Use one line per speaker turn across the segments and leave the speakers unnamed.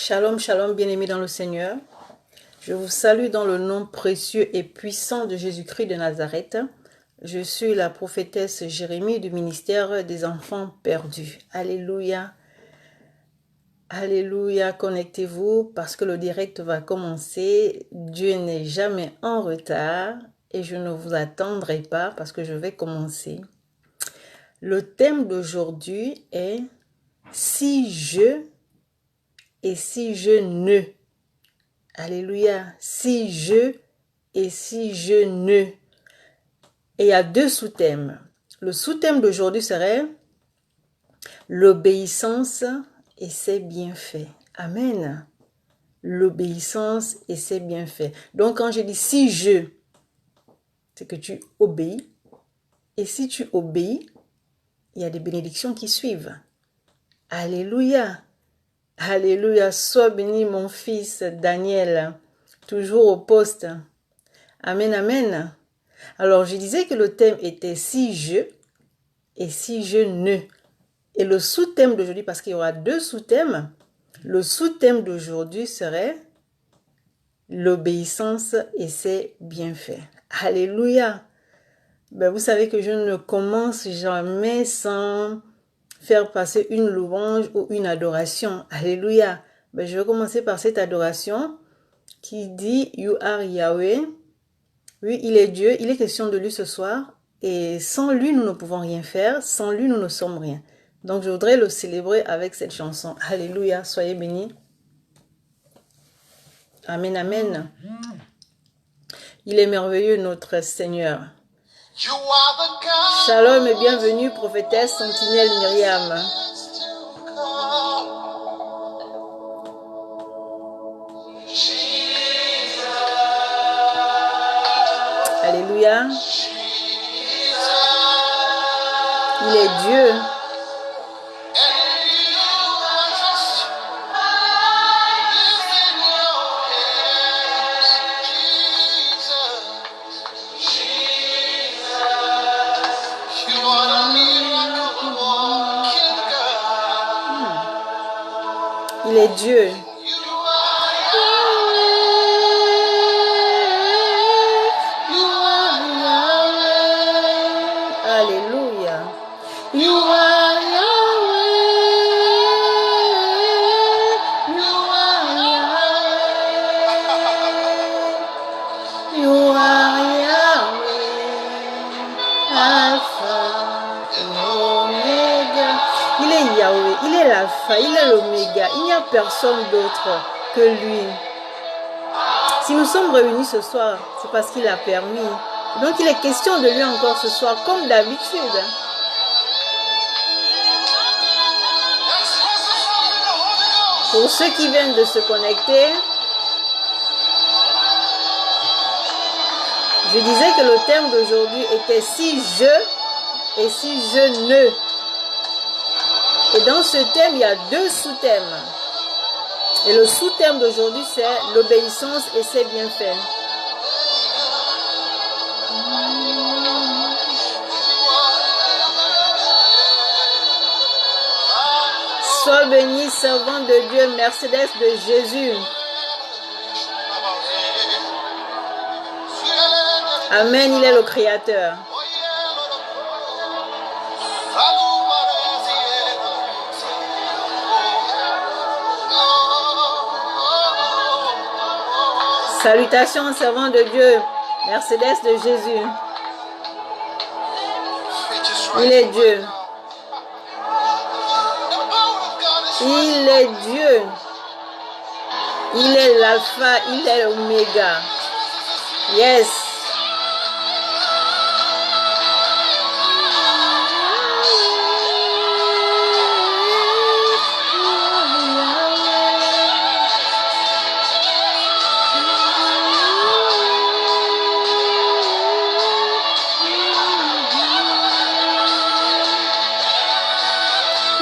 Shalom, shalom, bien-aimés dans le Seigneur. Je vous salue dans le nom précieux et puissant de Jésus-Christ de Nazareth. Je suis la prophétesse Jérémie du ministère des enfants perdus. Alléluia. Alléluia, connectez-vous parce que le direct va commencer. Dieu n'est jamais en retard et je ne vous attendrai pas parce que je vais commencer. Le thème d'aujourd'hui est « Si je et si je ne ». Alléluia. Si je et si je ne. Et il y a deux sous-thèmes. Le sous-thème d'aujourd'hui serait l'obéissance et ses bienfaits. Amen. L'obéissance et ses bienfaits. Donc quand je dis si je, c'est que tu obéis. Et si tu obéis, il y a des bénédictions qui suivent. Alléluia. Alléluia. Sois béni mon fils Daniel, toujours au poste. Amen, amen. Alors, je disais que le thème était si je et si je ne. Et le sous-thème d'aujourd'hui, parce qu'il y aura deux sous-thèmes, le sous-thème d'aujourd'hui serait l'obéissance et ses bienfaits. Alléluia. Ben, vous savez que je ne commence jamais sans faire passer une louange ou une adoration. Alléluia. Ben, je vais commencer par cette adoration qui dit « You are Yahweh ». Oui, il est Dieu, il est question de lui ce soir. Et sans lui, nous ne pouvons rien faire. Sans lui, nous ne sommes rien. Donc, je voudrais le célébrer avec cette chanson. Alléluia, soyez bénis. Amen, amen. Il est merveilleux, notre Seigneur. Shalom et bienvenue, prophétesse Sentinelle Myriam. Alléluia. Il est Dieu. Il est Dieu. Alléluia. You are Yahweh. You are Yahweh. You are Yahweh. Alpha et Omega. Il est Yahweh, il est l'Alpha, il est l'Oméga. Il n'y a personne d'autre que lui. Si nous sommes réunis ce soir, c'est parce qu'il a permis. Donc il est question de lui encore ce soir, comme d'habitude. Pour ceux qui viennent de se connecter, je disais que le thème d'aujourd'hui était si je et si je ne. Et dans ce thème, il y a deux sous-thèmes. Et le sous-thème d'aujourd'hui, c'est l'obéissance et ses bienfaits. Sois béni, servant de Dieu, Mercedes de Jésus. Amen, il est le Créateur. Salutations, servant de Dieu, Mercedes de Jésus. Il est Dieu. Il est Dieu. Il est l'alpha, il est l'oméga. Yes.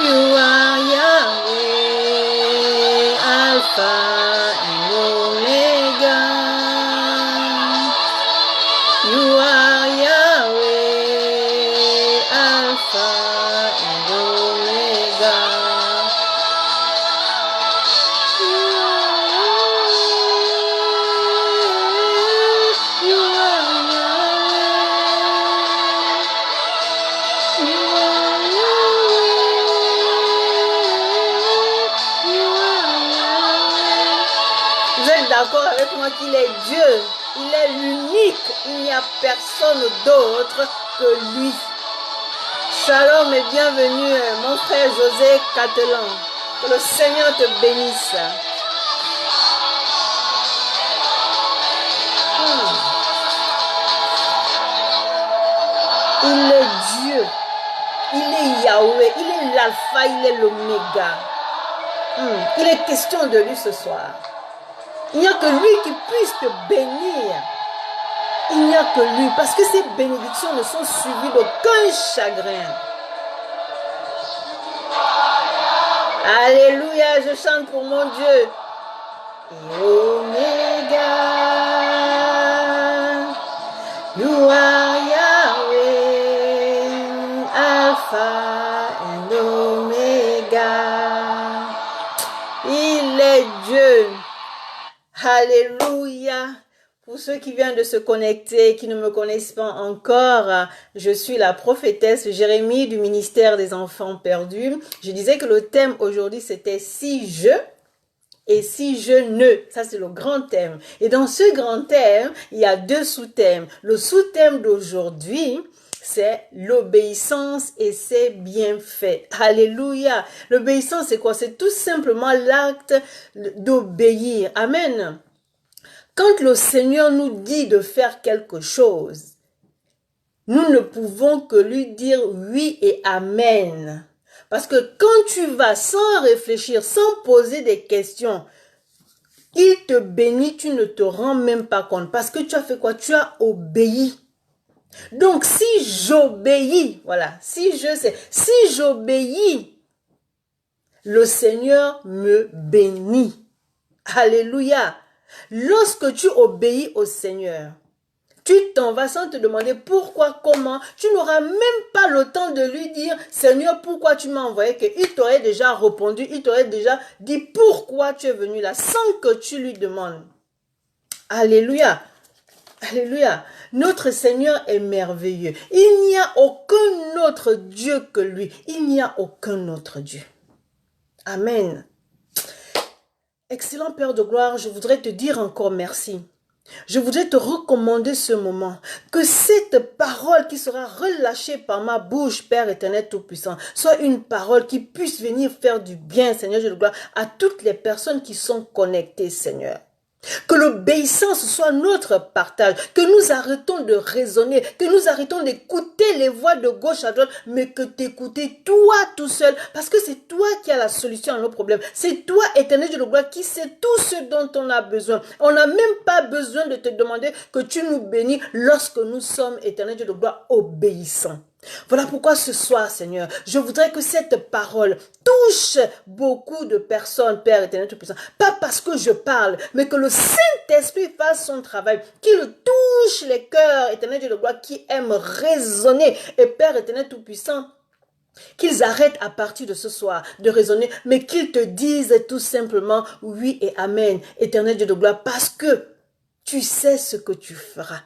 You are Yahweh, Alpha and Omega. You are Yahweh, Alpha and Omega. You Vous êtes d'accord avec moi qu'il est Dieu? Il est l'unique. Il n'y a personne d'autre que lui. Shalom et bienvenue, mon frère José Catelan. Que le Seigneur te bénisse. Il est Dieu. Il est Yahweh. Il est l'alpha, il est l'oméga. Il est question de lui ce soir. Il n'y a que lui qui puisse te bénir. Il n'y a que lui. Parce que ces bénédictions ne sont suivies d'aucun chagrin. Alléluia, je chante pour mon Dieu. Oméga, you are Yahweh, Alpha and Omega. Il est Dieu. Alléluia. Pour ceux qui viennent de se connecter, qui ne me connaissent pas encore, je suis la prophétesse Jérémie du ministère des enfants perdus. Je disais que le thème aujourd'hui c'était si je et si je ne. Ça c'est le grand thème. Et dans ce grand thème, il y a deux sous-thèmes. Le sous-thème d'aujourd'hui, c'est l'obéissance et ses bienfaits. Alléluia. L'obéissance c'est quoi? C'est tout simplement l'acte d'obéir. Amen. Quand le Seigneur nous dit de faire quelque chose, nous ne pouvons que lui dire oui et amen. Parce que quand tu vas sans réfléchir, sans poser des questions, il te bénit, tu ne te rends même pas compte. Parce que tu as fait quoi? Tu as obéi. Donc si j'obéis, voilà, si j'obéis, le Seigneur me bénit. Alléluia. Lorsque tu obéis au Seigneur, tu t'en vas sans te demander pourquoi, comment. Tu n'auras même pas le temps de lui dire, Seigneur, pourquoi tu m'as envoyé, qu'il t'aurait déjà répondu, il t'aurait déjà dit pourquoi tu es venu là, sans que tu lui demandes. Alléluia. Alléluia. Notre Seigneur est merveilleux. Il n'y a aucun autre Dieu que lui. Il n'y a aucun autre Dieu. Amen. Excellent Père de gloire, je voudrais te dire encore merci. Je voudrais te recommander ce moment, que cette parole qui sera relâchée par ma bouche, Père éternel tout-puissant, soit une parole qui puisse venir faire du bien, Seigneur, je te gloire, à toutes les personnes qui sont connectées, Seigneur. Que l'obéissance soit notre partage, que nous arrêtons de raisonner, que nous arrêtons d'écouter les voix de gauche à droite, mais que t'écouter toi tout seul, parce que c'est toi qui as la solution à nos problèmes. C'est toi, éternel Dieu de gloire, qui sait tout ce dont on a besoin. On n'a même pas besoin de te demander que tu nous bénis lorsque nous sommes, éternel Dieu de gloire, obéissants. Voilà pourquoi ce soir, Seigneur, je voudrais que cette parole touche beaucoup de personnes, Père éternel tout-puissant. Pas parce que je parle, mais que le Saint-Esprit fasse son travail, qu'il touche les cœurs, éternel Dieu de gloire, qui aiment raisonner. Et Père éternel tout-puissant, qu'ils arrêtent à partir de ce soir de raisonner, mais qu'ils te disent tout simplement oui et amen, éternel Dieu de gloire, parce que tu sais ce que tu feras.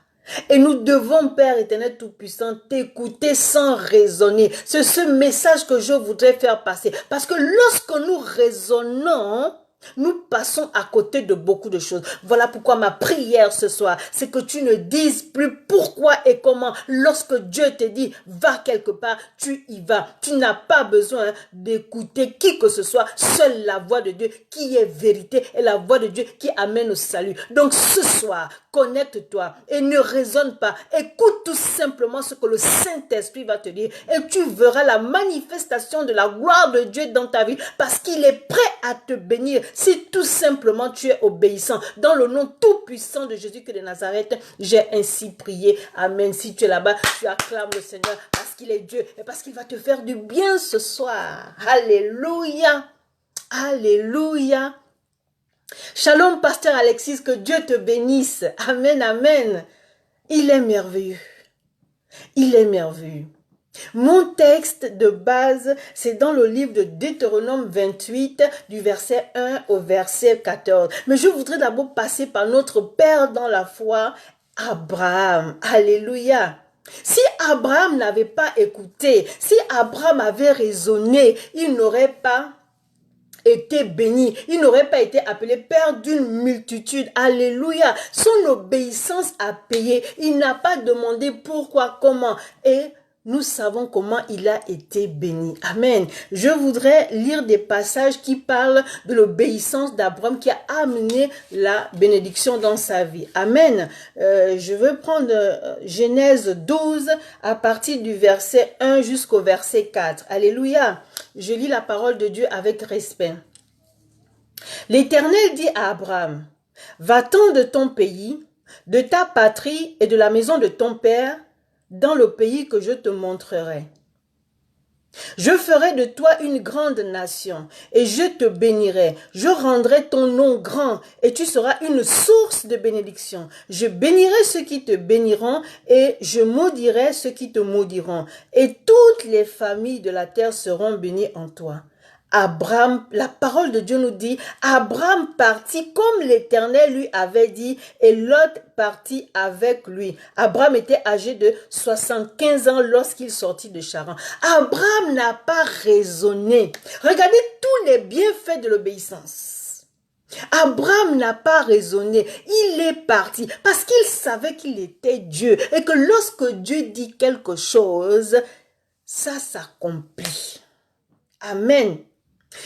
Et nous devons, Père éternel tout-puissant, t'écouter sans raisonner. C'est ce message que je voudrais faire passer. Parce que lorsque nous raisonnons, nous passons à côté de beaucoup de choses. Voilà pourquoi ma prière ce soir, c'est que tu ne dises plus pourquoi et comment. Lorsque Dieu te dit, va quelque part, tu y vas. Tu n'as pas besoin d'écouter qui que ce soit. Seule la voix de Dieu qui est vérité et la voix de Dieu qui amène au salut. Donc ce soir, connecte-toi et ne raisonne pas. Écoute tout simplement ce que le Saint-Esprit va te dire et tu verras la manifestation de la gloire de Dieu dans ta vie parce qu'il est prêt à te bénir si tout simplement tu es obéissant. Dans le nom tout puissant de Jésus-Christ de Nazareth, j'ai ainsi prié. Amen. Si tu es là-bas, tu acclames le Seigneur parce qu'il est Dieu et parce qu'il va te faire du bien ce soir. Alléluia. Alléluia. Shalom, pasteur Alexis, que Dieu te bénisse. Amen, amen. Il est merveilleux. Il est merveilleux. Mon texte de base, c'est dans le livre de Deutéronome 28, du verset 1 au verset 14. Mais je voudrais d'abord passer par notre Père dans la foi, Abraham. Alléluia. Si Abraham n'avait pas écouté, si Abraham avait raisonné, il n'aurait pas été béni. Il n'aurait pas été appelé père d'une multitude. Alléluia. Son obéissance a payé. Il n'a pas demandé pourquoi, comment. Et nous savons comment il a été béni. Amen. Je voudrais lire des passages qui parlent de l'obéissance d'Abraham qui a amené la bénédiction dans sa vie. Amen. Je veux prendre Genèse 12 à partir du verset 1 jusqu'au verset 4. Alléluia. Je lis la parole de Dieu avec respect. L'Éternel dit à Abraham, va-t'en de ton pays, de ta patrie et de la maison de ton père, dans le pays que je te montrerai. Je ferai de toi une grande nation et je te bénirai. Je rendrai ton nom grand et tu seras une source de bénédiction. Je bénirai ceux qui te béniront et je maudirai ceux qui te maudiront. Et toutes les familles de la terre seront bénies en toi. Abraham, la parole de Dieu nous dit, Abraham partit comme l'Éternel lui avait dit et Lot partit avec lui. Abraham était âgé de 75 ans lorsqu'il sortit de Charan. Abraham n'a pas raisonné. Regardez tous les bienfaits de l'obéissance. Abraham n'a pas raisonné, il est parti parce qu'il savait qu'il était Dieu et que lorsque Dieu dit quelque chose, ça s'accomplit. Amen.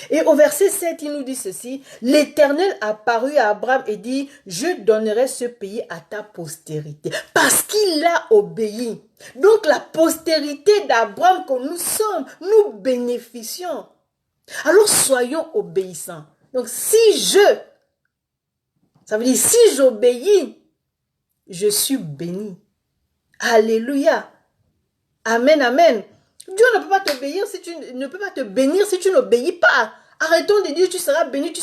Et au verset 7, il nous dit ceci, l'Éternel apparut à Abraham et dit, je donnerai ce pays à ta postérité, parce qu'il a obéi. Donc la postérité d'Abraham que nous sommes, nous bénéficions. Alors soyons obéissants. Donc ça veut dire si j'obéis, je suis béni. Alléluia. Amen, amen. Dieu ne peut pas t'obéir si tu ne peux pas te bénir si tu n'obéis pas. Arrêtons de dire tu seras béni, mais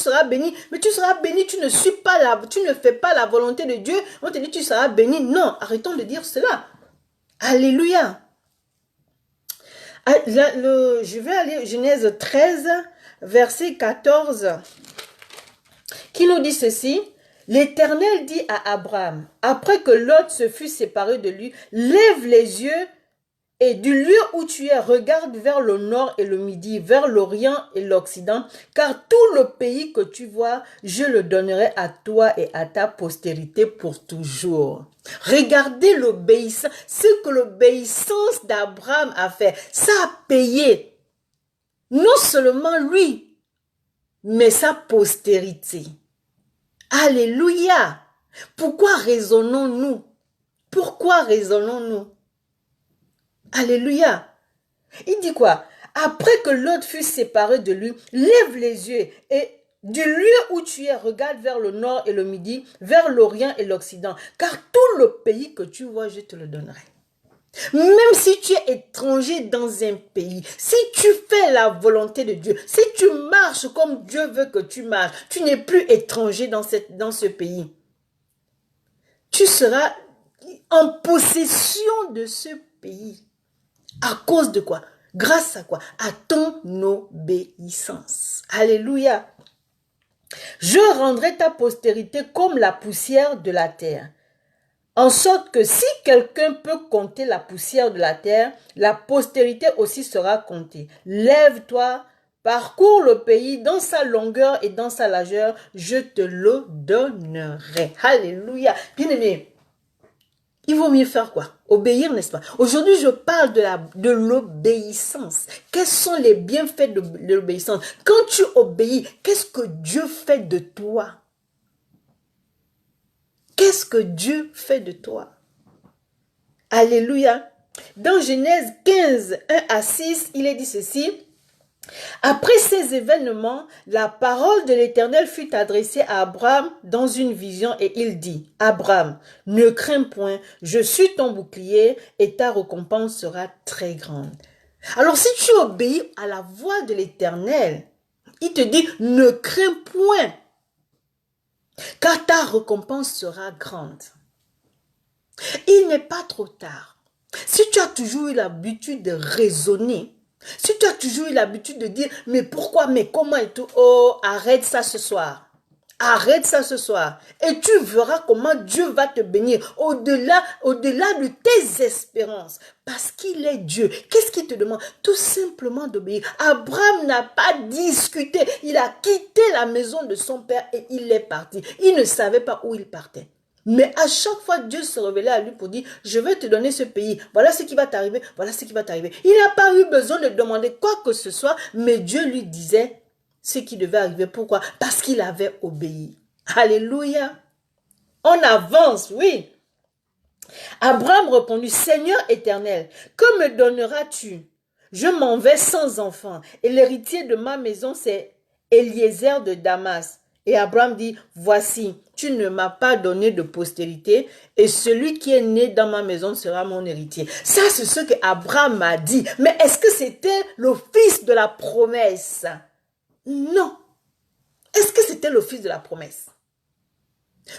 tu seras béni, tu ne fais pas la volonté de Dieu. On te dit tu seras béni. Non, arrêtons de dire cela. Alléluia. Je vais aller Genèse 13, verset 14, qui nous dit ceci. L'Éternel dit à Abraham, après que Lot se fut séparé de lui, lève les yeux et du lieu où tu es, regarde vers le nord et le midi, vers l'orient et l'occident, car tout le pays que tu vois, je le donnerai à toi et à ta postérité pour toujours. Regardez l'obéissance, ce que l'obéissance d'Abraham a fait, ça a payé non seulement lui, mais sa postérité. Alléluia! Pourquoi raisonnons-nous? Pourquoi raisonnons-nous? Alléluia. Il dit quoi? Après que Lot fut séparé de lui, lève les yeux et du lieu où tu es, regarde vers le nord et le midi, vers l'orient et l'occident, car tout le pays que tu vois, je te le donnerai. Même si tu es étranger dans un pays, si tu fais la volonté de Dieu, si tu marches comme Dieu veut que tu marches, tu n'es plus étranger dans ce pays. Tu seras en possession de ce pays. À cause de quoi? Grâce à quoi? À ton obéissance. Alléluia. Je rendrai ta postérité comme la poussière de la terre. En sorte que si quelqu'un peut compter la poussière de la terre, la postérité aussi sera comptée. Lève-toi, parcours le pays dans sa longueur et dans sa largeur, je te le donnerai. Alléluia. Bien-aimé, il vaut mieux faire quoi? Obéir, n'est-ce pas? Aujourd'hui, je parle de l'obéissance. Quels sont les bienfaits de l'obéissance? Quand tu obéis, qu'est-ce que Dieu fait de toi? Qu'est-ce que Dieu fait de toi? Alléluia. Dans Genèse 15, 1 à 6, il est dit ceci. Après ces événements, la parole de l'Éternel fut adressée à Abraham dans une vision et il dit, Abraham, ne crains point, je suis ton bouclier et ta récompense sera très grande. Alors si tu obéis à la voix de l'Éternel, il te dit, ne crains point, car ta récompense sera grande. Il n'est pas trop tard. Si tu as toujours eu l'habitude de raisonner, si tu as toujours eu l'habitude de dire, mais pourquoi, mais comment et tout, oh, arrête ça ce soir. Arrête ça ce soir et tu verras comment Dieu va te bénir au-delà de tes espérances. Parce qu'il est Dieu. Qu'est-ce qu'il te demande? Tout simplement d'obéir. Abraham n'a pas discuté. Il a quitté la maison de son père et il est parti. Il ne savait pas où il partait. Mais à chaque fois, Dieu se révélait à lui pour dire, je vais te donner ce pays. Voilà ce qui va t'arriver. Voilà ce qui va t'arriver. Il n'a pas eu besoin de demander quoi que ce soit, mais Dieu lui disait ce qui devait arriver. Pourquoi? Parce qu'il avait obéi. Alléluia. On avance, oui. Abraham répondit, Seigneur éternel, que me donneras-tu? Je m'en vais sans enfant, et l'héritier de ma maison, c'est Eliezer de Damas. Et Abraham dit, voici, tu ne m'as pas donné de postérité, et celui qui est né dans ma maison sera mon héritier. Ça, c'est ce que Abraham a dit. Mais est-ce que c'était le fils de la promesse? Non. Est-ce que c'était le fils de la promesse?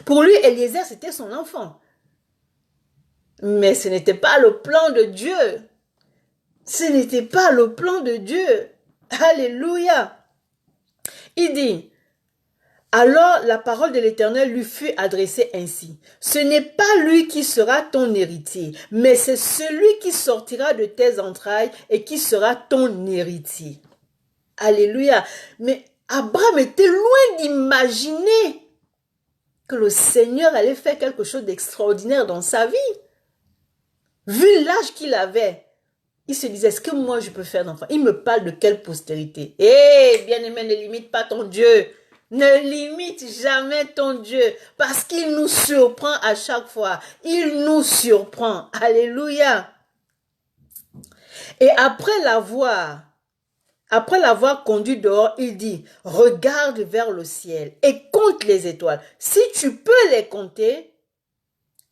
Pour lui, Eliezer, c'était son enfant. Mais ce n'était pas le plan de Dieu. Ce n'était pas le plan de Dieu. Alléluia. Il dit, alors la parole de l'Éternel lui fut adressée ainsi. Ce n'est pas lui qui sera ton héritier, mais c'est celui qui sortira de tes entrailles et qui sera ton héritier. Alléluia. Mais Abraham était loin d'imaginer que le Seigneur allait faire quelque chose d'extraordinaire dans sa vie. Vu l'âge qu'il avait, il se disait, est-ce que moi je peux faire d'enfant? Il me parle de quelle postérité? Eh, bien-aimé, ne limite pas ton Dieu. Ne limite jamais ton Dieu, parce qu'il nous surprend à chaque fois. Il nous surprend. Alléluia. Et après l'avoir conduit dehors, il dit, regarde vers le ciel et compte les étoiles. Si tu peux les compter.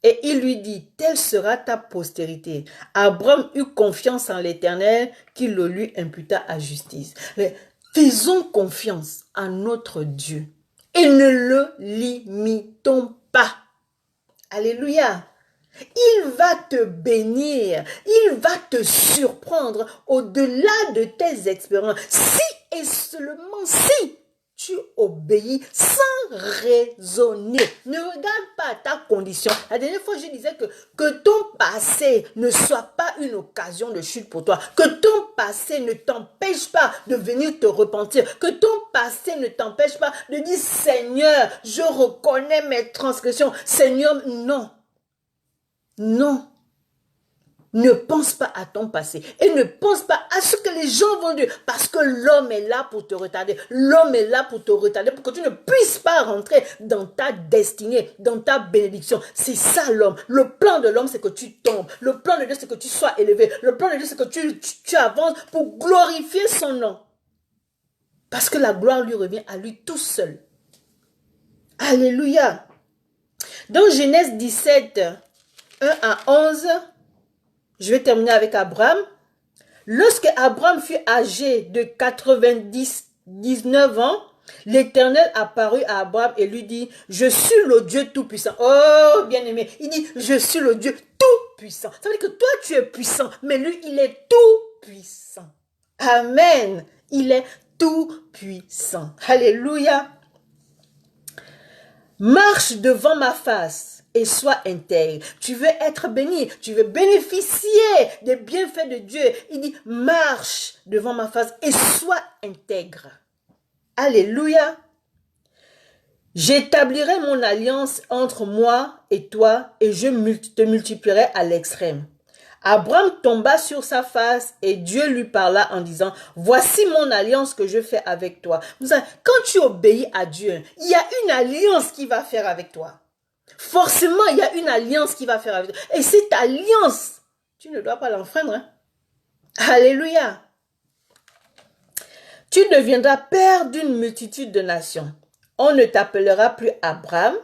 Et il lui dit, telle sera ta postérité. Abraham eut confiance en l'Éternel qui le lui imputa à justice. Mais faisons confiance à notre Dieu et ne le limitons pas. Alléluia. Il va te bénir, il va te surprendre au-delà de tes expériences. Si et seulement si tu obéis sans raisonner. Ne regarde pas ta condition. La dernière fois, je disais que ton passé ne soit pas une occasion de chute pour toi. Que ton passé ne t'empêche pas de venir te repentir. Que ton passé ne t'empêche pas de dire, Seigneur, je reconnais mes transgressions. Seigneur, non. Non. Ne pense pas à ton passé et ne pense pas à ce que les gens vont dire parce que l'homme est là pour te retarder. L'homme est là pour te retarder pour que tu ne puisses pas rentrer dans ta destinée, dans ta bénédiction. C'est ça l'homme. Le plan de l'homme, c'est que tu tombes. Le plan de Dieu, c'est que tu sois élevé. Le plan de Dieu, c'est que tu avances pour glorifier son nom. Parce que la gloire lui revient à lui tout seul. Alléluia. Dans Genèse 17, 1 à 11, je vais terminer avec Abraham. Lorsque Abraham fut âgé de 99 ans, l'Éternel apparut à Abraham et lui dit, je suis le Dieu tout-puissant. Oh, bien-aimé, il dit, je suis le Dieu tout-puissant. Ça veut dire que toi, tu es puissant, mais lui, il est tout-puissant. Amen. Il est tout-puissant. Alléluia. Marche devant ma face et sois intègre. Tu veux être béni, tu veux bénéficier des bienfaits de Dieu. Il dit, marche devant ma face et sois intègre. Alléluia. J'établirai mon alliance entre moi et toi et je te multiplierai à l'extrême. Abraham tomba sur sa face et Dieu lui parla en disant, voici mon alliance que je fais avec toi. Quand tu obéis à Dieu, il y a une alliance qu'il va faire avec toi. Forcément, il y a une alliance qu'il va faire avec toi. Et cette alliance, tu ne dois pas l'enfreindre. Hein? Alléluia. Tu deviendras père d'une multitude de nations. On ne t'appellera plus Abraham.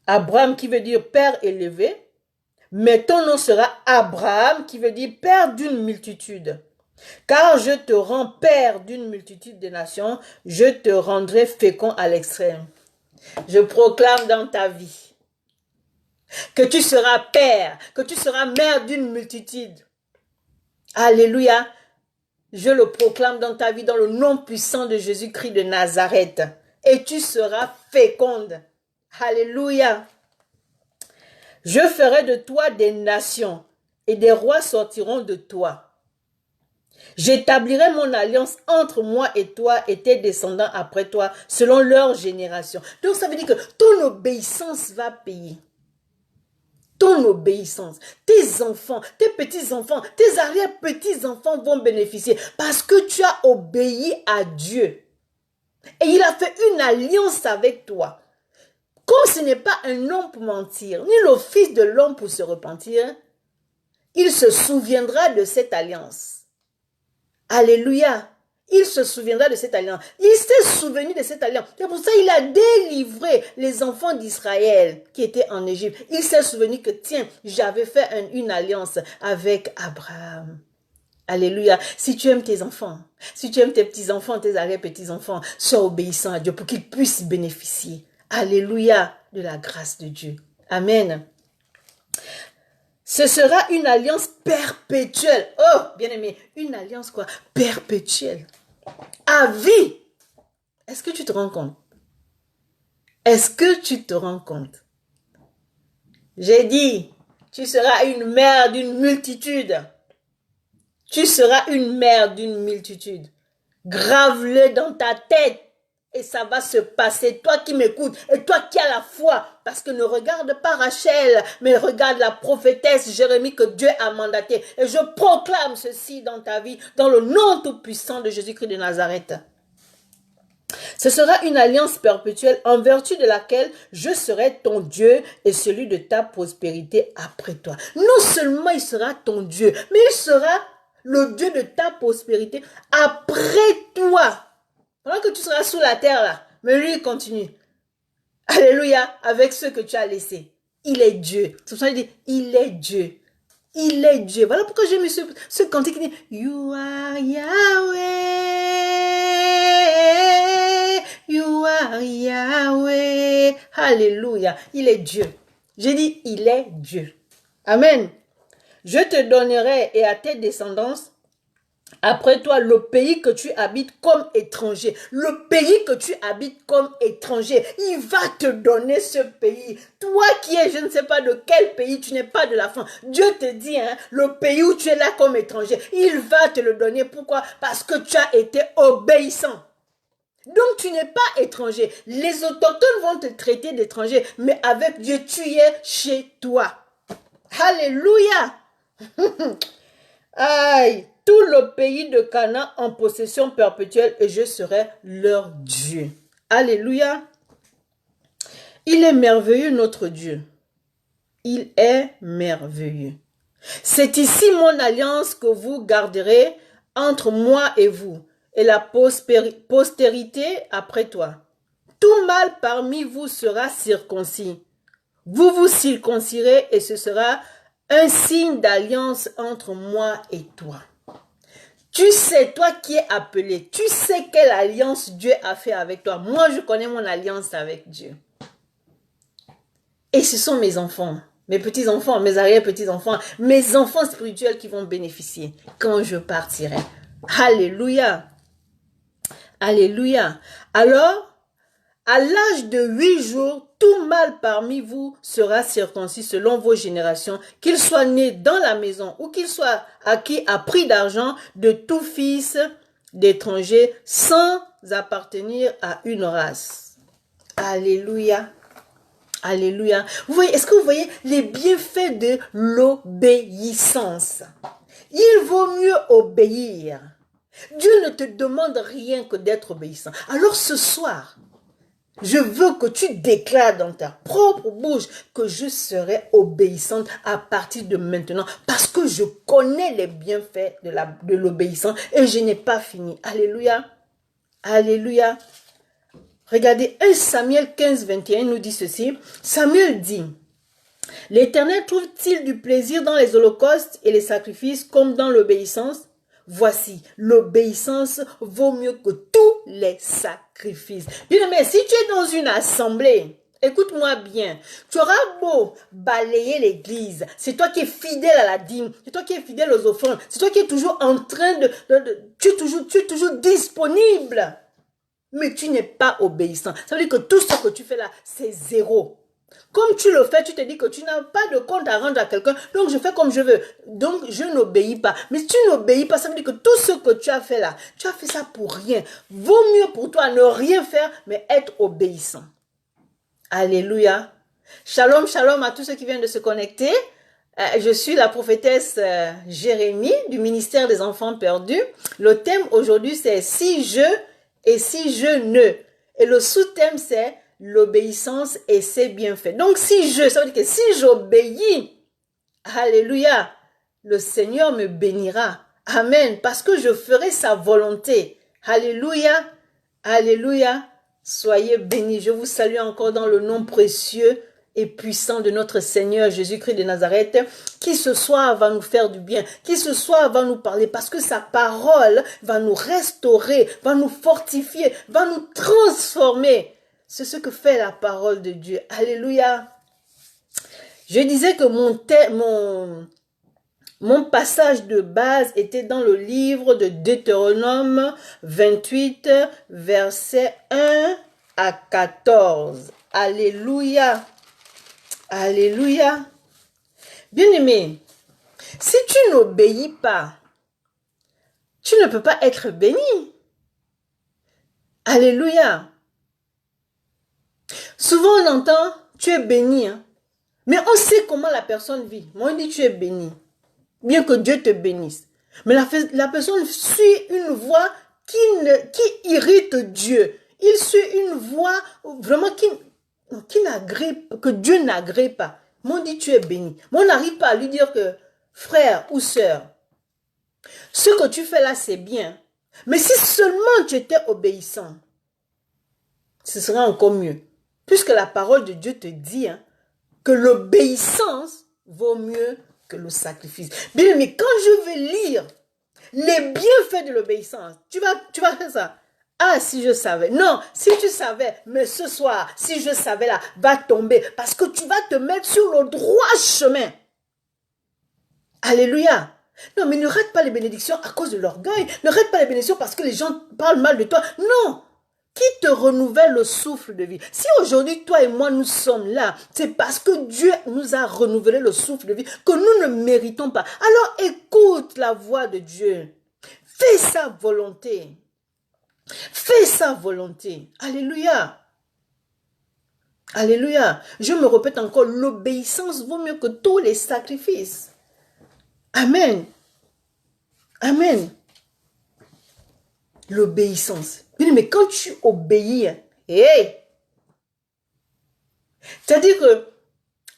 Abraham qui veut dire père élevé. Mais ton nom sera Abraham, qui veut dire père d'une multitude. Car je te rends père d'une multitude de nations, je te rendrai fécond à l'extrême. Je proclame dans ta vie que tu seras père, que tu seras mère d'une multitude. Alléluia. Je le proclame dans ta vie dans le nom puissant de Jésus-Christ de Nazareth. et tu seras féconde. Alléluia. Je ferai de toi des nations et des rois sortiront de toi. J'établirai mon alliance entre moi et toi et tes descendants après toi, selon leur génération. Donc ça veut dire que ton obéissance va payer. Ton obéissance, tes enfants, tes petits-enfants, tes arrière-petits-enfants vont bénéficier parce que tu as obéi à Dieu. Et il a fait une alliance avec toi. Comme ce n'est pas un homme pour mentir, ni le fils de l'homme pour se repentir, il se souviendra de cette alliance. Alléluia. Il se souviendra de cette alliance. Il s'est souvenu de cette alliance. C'est pour ça qu'il a délivré les enfants d'Israël qui étaient en Égypte. Il s'est souvenu que, tiens, j'avais fait une alliance avec Abraham. Alléluia. Si tu aimes tes enfants, si tu aimes tes petits-enfants, tes arrière-petits-enfants, sois obéissant à Dieu pour qu'ils puissent bénéficier. Alléluia de la grâce de Dieu. Amen. Ce sera une alliance perpétuelle. Oh, bien-aimé, une alliance quoi? Perpétuelle. À vie. Est-ce que tu te rends compte? Est-ce que tu te rends compte? J'ai dit, tu seras une mère d'une multitude. Tu seras une mère d'une multitude. Grave-le dans ta tête. Et ça va se passer, toi qui m'écoutes, et toi qui as la foi, parce que ne regarde pas Rachel, mais regarde la prophétesse Jérémie que Dieu a mandatée. Et je proclame ceci dans ta vie, dans le nom tout-puissant de Jésus-Christ de Nazareth. Ce sera une alliance perpétuelle en vertu de laquelle je serai ton Dieu et celui de ta prospérité après toi. Non seulement il sera ton Dieu, mais il sera le Dieu de ta prospérité après toi. Pendant que tu seras sous la terre là, mais lui il continue. Alléluia, avec ceux que tu as laissés. Il est Dieu. C'est pour ça qu'il dit, il est Dieu. Il est Dieu. Voilà pourquoi j'ai mis ce cantique qui dit, You are Yahweh, You are Yahweh. Alléluia, il est Dieu. J'ai dit, il est Dieu. Amen. Je te donnerai et à tes descendants après toi, le pays que tu habites comme étranger, le pays que tu habites comme étranger, il va te donner ce pays. Toi qui es, je ne sais pas de quel pays, tu n'es pas de la fin. Dieu te dit, hein, le pays où tu es là comme étranger, il va te le donner. Pourquoi? Parce que tu as été obéissant. Donc tu n'es pas étranger. Les autochtones vont te traiter d'étranger, mais avec Dieu, tu es chez toi. Alléluia. Aïe. Tout le pays de Canaan en possession perpétuelle et je serai leur Dieu. Alléluia. Il est merveilleux notre Dieu. Il est merveilleux. C'est ici mon alliance que vous garderez entre moi et vous et la postérité après toi. Tout mâle parmi vous sera circoncis. Vous vous circoncirez et ce sera un signe d'alliance entre moi et toi. Tu sais, toi qui es appelé, tu sais quelle alliance Dieu a fait avec toi. Moi, je connais mon alliance avec Dieu. Et ce sont mes enfants, mes petits-enfants, mes arrière-petits-enfants, mes enfants spirituels qui vont bénéficier quand je partirai. Alléluia. Alléluia. Alors, à l'âge de 8 jours, tout mâle parmi vous sera circoncis selon vos générations, qu'il soit né dans la maison ou qu'il soit acquis à prix d'argent de tout fils d'étranger sans appartenir à une race. Alléluia. Alléluia. Vous voyez, est-ce que vous voyez les bienfaits de l'obéissance? Il vaut mieux obéir. Dieu ne te demande rien que d'être obéissant. Alors ce soir, je veux que tu déclares dans ta propre bouche que je serai obéissante à partir de maintenant parce que je connais les bienfaits de l'obéissance et je n'ai pas fini. Alléluia. Alléluia. Regardez, 1 Samuel 15, 21 nous dit ceci. Samuel dit, « L'Éternel trouve-t-il du plaisir dans les holocaustes et les sacrifices comme dans l'obéissance? Voici, l'obéissance vaut mieux que tous les sacrifices. » Bien, mais si tu es dans une assemblée, écoute-moi bien, tu auras beau balayer l'église, c'est toi qui es fidèle à la dîme, c'est toi qui es fidèle aux offrandes, c'est toi qui es toujours en train tu es toujours disponible. mais tu n'es pas obéissant. Ça veut dire que tout ce que tu fais là, c'est zéro. Comme tu le fais, tu te dis que tu n'as pas de compte à rendre à quelqu'un, donc je fais comme je veux. Donc je n'obéis pas. Mais si tu n'obéis pas, ça veut dire que tout ce que tu as fait là, tu as fait ça pour rien. Vaut mieux pour toi ne rien faire, mais être obéissant. Alléluia. Shalom, shalom à tous ceux qui viennent de se connecter. Je suis la prophétesse Jérémie du ministère des enfants perdus. Le thème aujourd'hui c'est si je et si je ne. Et le sous-thème c'est l'obéissance et ses bienfaits. Donc si je, ça veut dire que si j'obéis, alléluia, le Seigneur me bénira. Amen. Parce que je ferai sa volonté. Alléluia. Alléluia. Soyez bénis. Je vous salue encore dans le nom précieux et puissant de notre Seigneur Jésus-Christ de Nazareth, qui ce soir va nous faire du bien, qui ce soir va nous parler, parce que sa parole va nous restaurer, va nous fortifier, va nous transformer. C'est ce que fait la parole de Dieu. Alléluia. Je disais que mon passage de base était dans le livre de Deutéronome 28, versets 1 à 14. Alléluia. Alléluia. Bien-aimé, si tu n'obéis pas, tu ne peux pas être béni. Alléluia. Souvent on entend, tu es béni, hein? Mais on sait comment la personne vit. Moi, on dit, tu es béni. Bien que Dieu te bénisse. Mais la personne suit une voie qui irrite Dieu. Il suit une voie vraiment qui n'agrippe, que Dieu n'agrée pas. Moi, on dit, tu es béni. Moi, on n'arrive pas à lui dire que, frère ou sœur, ce que tu fais là, c'est bien. Mais si seulement tu étais obéissant, ce serait encore mieux. Puisque la parole de Dieu te dit, hein, que l'obéissance vaut mieux que le sacrifice. Bien, mais quand je vais lire les bienfaits de l'obéissance, tu vas faire ça. Ah, si je savais. Non, si tu savais, mais ce soir, si je savais là, va tomber. Parce que tu vas te mettre sur le droit chemin. Alléluia. Non, mais ne rate pas les bénédictions à cause de l'orgueil. Ne rate pas les bénédictions parce que les gens parlent mal de toi. Non. Qui te renouvelle le souffle de vie? Si aujourd'hui, toi et moi, nous sommes là, c'est parce que Dieu nous a renouvelé le souffle de vie que nous ne méritons pas. Alors écoute la voix de Dieu. Fais sa volonté. Fais sa volonté. Alléluia. Alléluia. Je me répète encore, l'obéissance vaut mieux que tous les sacrifices. Amen. Amen. L'obéissance. Mais quand tu obéis, c'est-à-dire que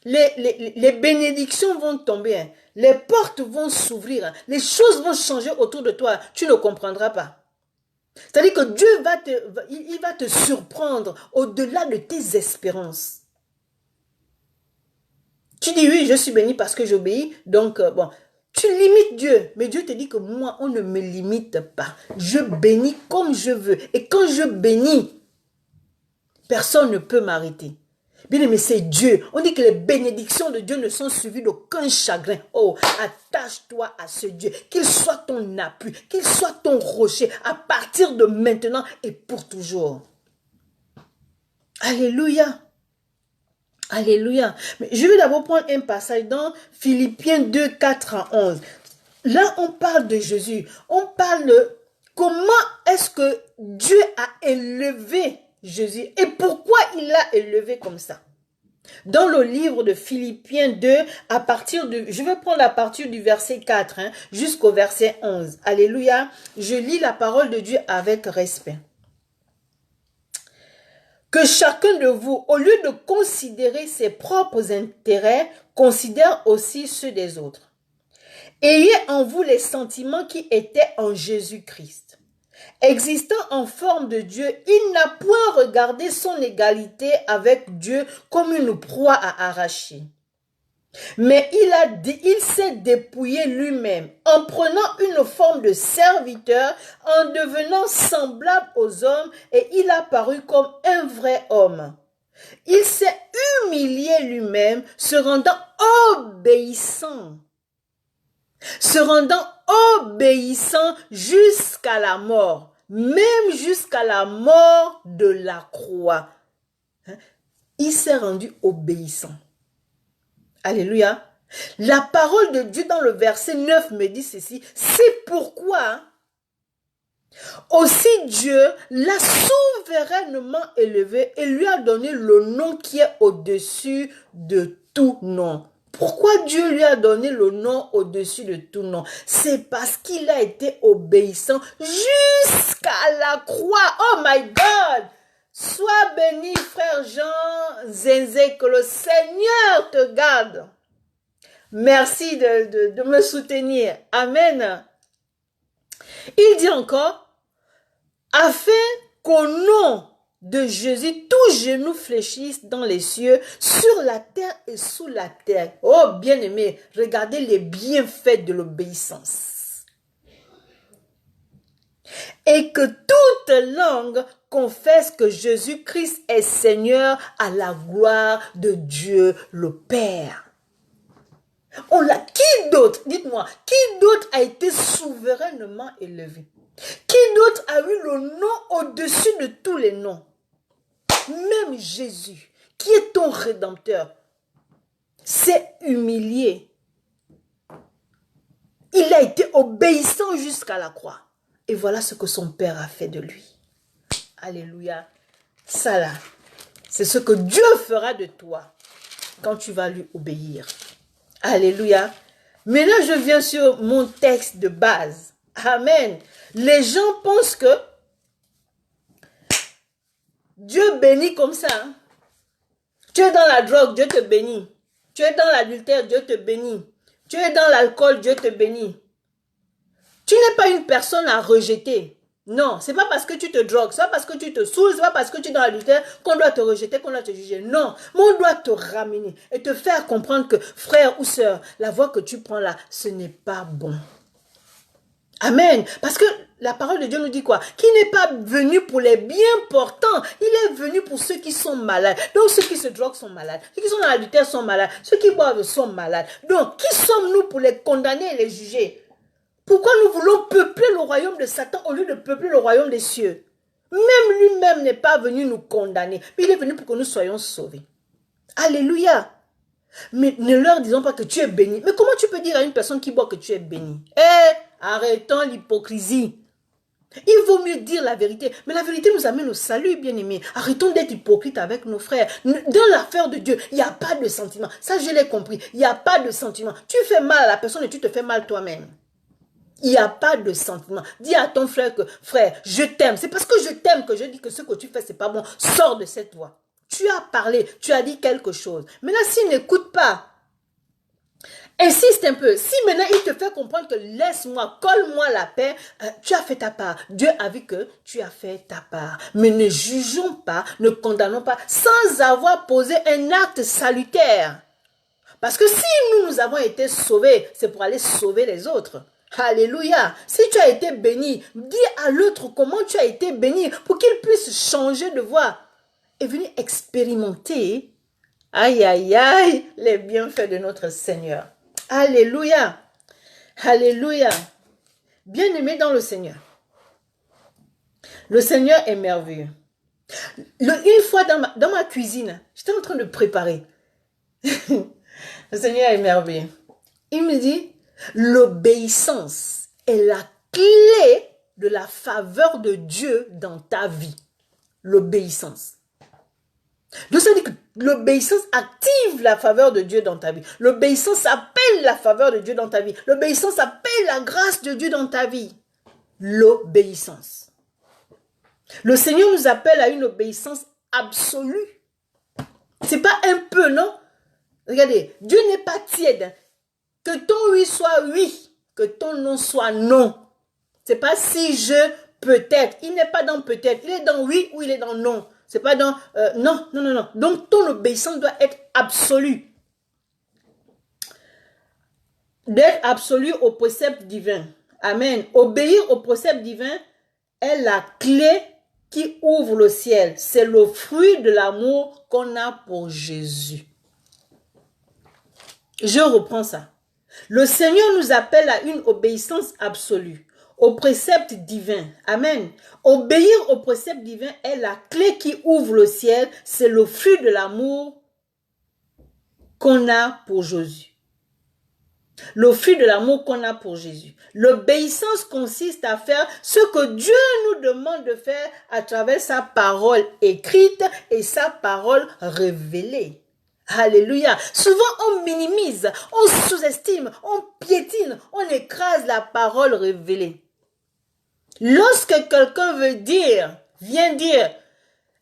les bénédictions vont tomber, les portes vont s'ouvrir, les choses vont changer autour de toi, tu ne comprendras pas. C'est-à-dire que Dieu va te surprendre au-delà de tes espérances. Tu dis oui, je suis béni parce que j'obéis, donc bon, tu limites Dieu, mais Dieu te dit que moi, on ne me limite pas. Je bénis comme je veux. Et quand je bénis, personne ne peut m'arrêter. Bien aimé, c'est Dieu. On dit que les bénédictions de Dieu ne sont suivies d'aucun chagrin. Oh, attache-toi à ce Dieu. Qu'il soit ton appui, qu'il soit ton rocher à partir de maintenant et pour toujours. Alléluia. Alléluia. Mais je vais d'abord prendre un passage dans Philippiens 2, 4 à 11. Là, on parle de Jésus. On parle de comment est-ce que Dieu a élevé Jésus et pourquoi il l'a élevé comme ça. Dans le livre de Philippiens 2, je vais prendre à partir du verset 4 jusqu'au verset 11. Alléluia. Je lis la parole de Dieu avec respect. Que chacun de vous, au lieu de considérer ses propres intérêts, considère aussi ceux des autres. Ayez en vous les sentiments qui étaient en Jésus-Christ. Existant en forme de Dieu, il n'a point regardé son égalité avec Dieu comme une proie à arracher. Mais il s'est dépouillé lui-même en prenant une forme de serviteur, en devenant semblable aux hommes, et il a paru comme un vrai homme. Il s'est humilié lui-même, se rendant obéissant jusqu'à la mort. même jusqu'à la mort de la croix. Il s'est rendu obéissant. Alléluia. La parole de Dieu dans le verset 9 me dit ceci. C'est pourquoi aussi Dieu l'a souverainement élevé et lui a donné le nom qui est au-dessus de tout nom. Pourquoi Dieu lui a donné le nom au-dessus de tout nom? C'est parce qu'il a été obéissant jusqu'à la croix. Oh my God! Sois béni, frère Jean Zenzé, que le Seigneur te garde. Merci de me soutenir. Amen. Il dit encore, afin qu'au nom de Jésus, tout genou fléchisse dans les cieux, sur la terre et sous la terre. Oh, bien-aimé, regardez les bienfaits de l'obéissance. Et que toute langue confesse que Jésus-Christ est Seigneur à la gloire de Dieu le Père. On l'a, qui d'autre, dites-moi, qui d'autre a été souverainement élevé? Qui d'autre a eu le nom au-dessus de tous les noms? Même Jésus, qui est ton Rédempteur, s'est humilié. Il a été obéissant jusqu'à la croix. Et voilà ce que son Père a fait de lui. Alléluia. Ça là, c'est ce que Dieu fera de toi quand tu vas lui obéir. Alléluia. Maintenant, je viens sur mon texte de base. Amen. Les gens pensent que Dieu bénit comme ça. Hein? Tu es dans la drogue, Dieu te bénit. Tu es dans l'adultère, Dieu te bénit. Tu es dans l'alcool, Dieu te bénit. Tu n'es pas une personne à rejeter. Non, c'est pas parce que tu te drogues, c'est pas parce que tu te saoules, c'est pas parce que tu es dans l'adultère qu'on doit te rejeter, qu'on doit te juger. Non, mais on doit te ramener et te faire comprendre que, frère ou sœur, la voie que tu prends là, ce n'est pas bon. Amen. Parce que la parole de Dieu nous dit quoi? Qu'il n'est pas venu pour les bien portants. Il est venu pour ceux qui sont malades. Donc ceux qui se droguent sont malades. Ceux qui sont dans l'adultère sont malades. Ceux qui boivent sont malades. Donc qui sommes-nous pour les condamner et les juger? Pourquoi nous voulons peupler le royaume de Satan au lieu de peupler le royaume des cieux? Même lui-même n'est pas venu nous condamner. Mais il est venu pour que nous soyons sauvés. Alléluia. Mais ne leur disons pas que tu es béni. Mais comment tu peux dire à une personne qui boit que tu es béni? Arrêtons l'hypocrisie. Il vaut mieux dire la vérité. Mais la vérité nous amène au salut, bien-aimés. Arrêtons d'être hypocrites avec nos frères. Dans l'affaire de Dieu, il n'y a pas de sentiment. Ça, je l'ai compris. Il n'y a pas de sentiment. Tu fais mal à la personne et tu te fais mal toi-même. Il n'y a pas de sentiment. Dis à ton frère que, frère, je t'aime. C'est parce que je t'aime que je dis que ce que tu fais, c'est pas bon. Sors de cette voie. Tu as parlé, tu as dit quelque chose. Maintenant, s'il n'écoute pas, insiste un peu. Si maintenant il te fait comprendre que laisse-moi, colle-moi la paix, tu as fait ta part. Dieu a vu que tu as fait ta part. Mais ne jugeons pas, ne condamnons pas, sans avoir posé un acte salutaire. Parce que si nous avons été sauvés, c'est pour aller sauver les autres. Alléluia. Si tu as été béni, dis à l'autre comment tu as été béni pour qu'il puisse changer de voie et venir expérimenter, aïe, aïe, aïe, les bienfaits de notre Seigneur. Alléluia. Alléluia. Bien-aimé dans le Seigneur. Le Seigneur est merveilleux. Une fois dans ma cuisine, j'étais en train de préparer. Le Seigneur est merveilleux. Il me dit, l'obéissance est la clé de la faveur de Dieu dans ta vie. L'obéissance. Donc ça dit que l'obéissance active la faveur de Dieu dans ta vie. L'obéissance appelle la faveur de Dieu dans ta vie. L'obéissance appelle la grâce de Dieu dans ta vie. L'obéissance. Le Seigneur nous appelle à une obéissance absolue. C'est pas un peu, non? Regardez, Dieu n'est pas tiède. Que ton oui soit oui, que ton non soit non. C'est pas si je, peut-être. Il n'est pas dans peut-être. Il est dans oui ou il est dans non. C'est pas dans non, non, non, non. Donc ton obéissance doit être absolue. D'être absolue au précepte divin. Amen. Obéir au précepte divin est la clé qui ouvre le ciel. C'est le fruit de l'amour qu'on a pour Jésus. Je reprends ça. Le Seigneur nous appelle à une obéissance absolue. aux préceptes divins. Amen. Obéir aux préceptes divins est la clé qui ouvre le ciel. C'est le fruit de l'amour qu'on a pour Jésus. Le fruit de l'amour qu'on a pour Jésus. L'obéissance consiste à faire ce que Dieu nous demande de faire à travers sa parole écrite et sa parole révélée. Alléluia. Souvent, on minimise, on sous-estime, on piétine, on écrase la parole révélée. Lorsque quelqu'un veut dire, vient dire,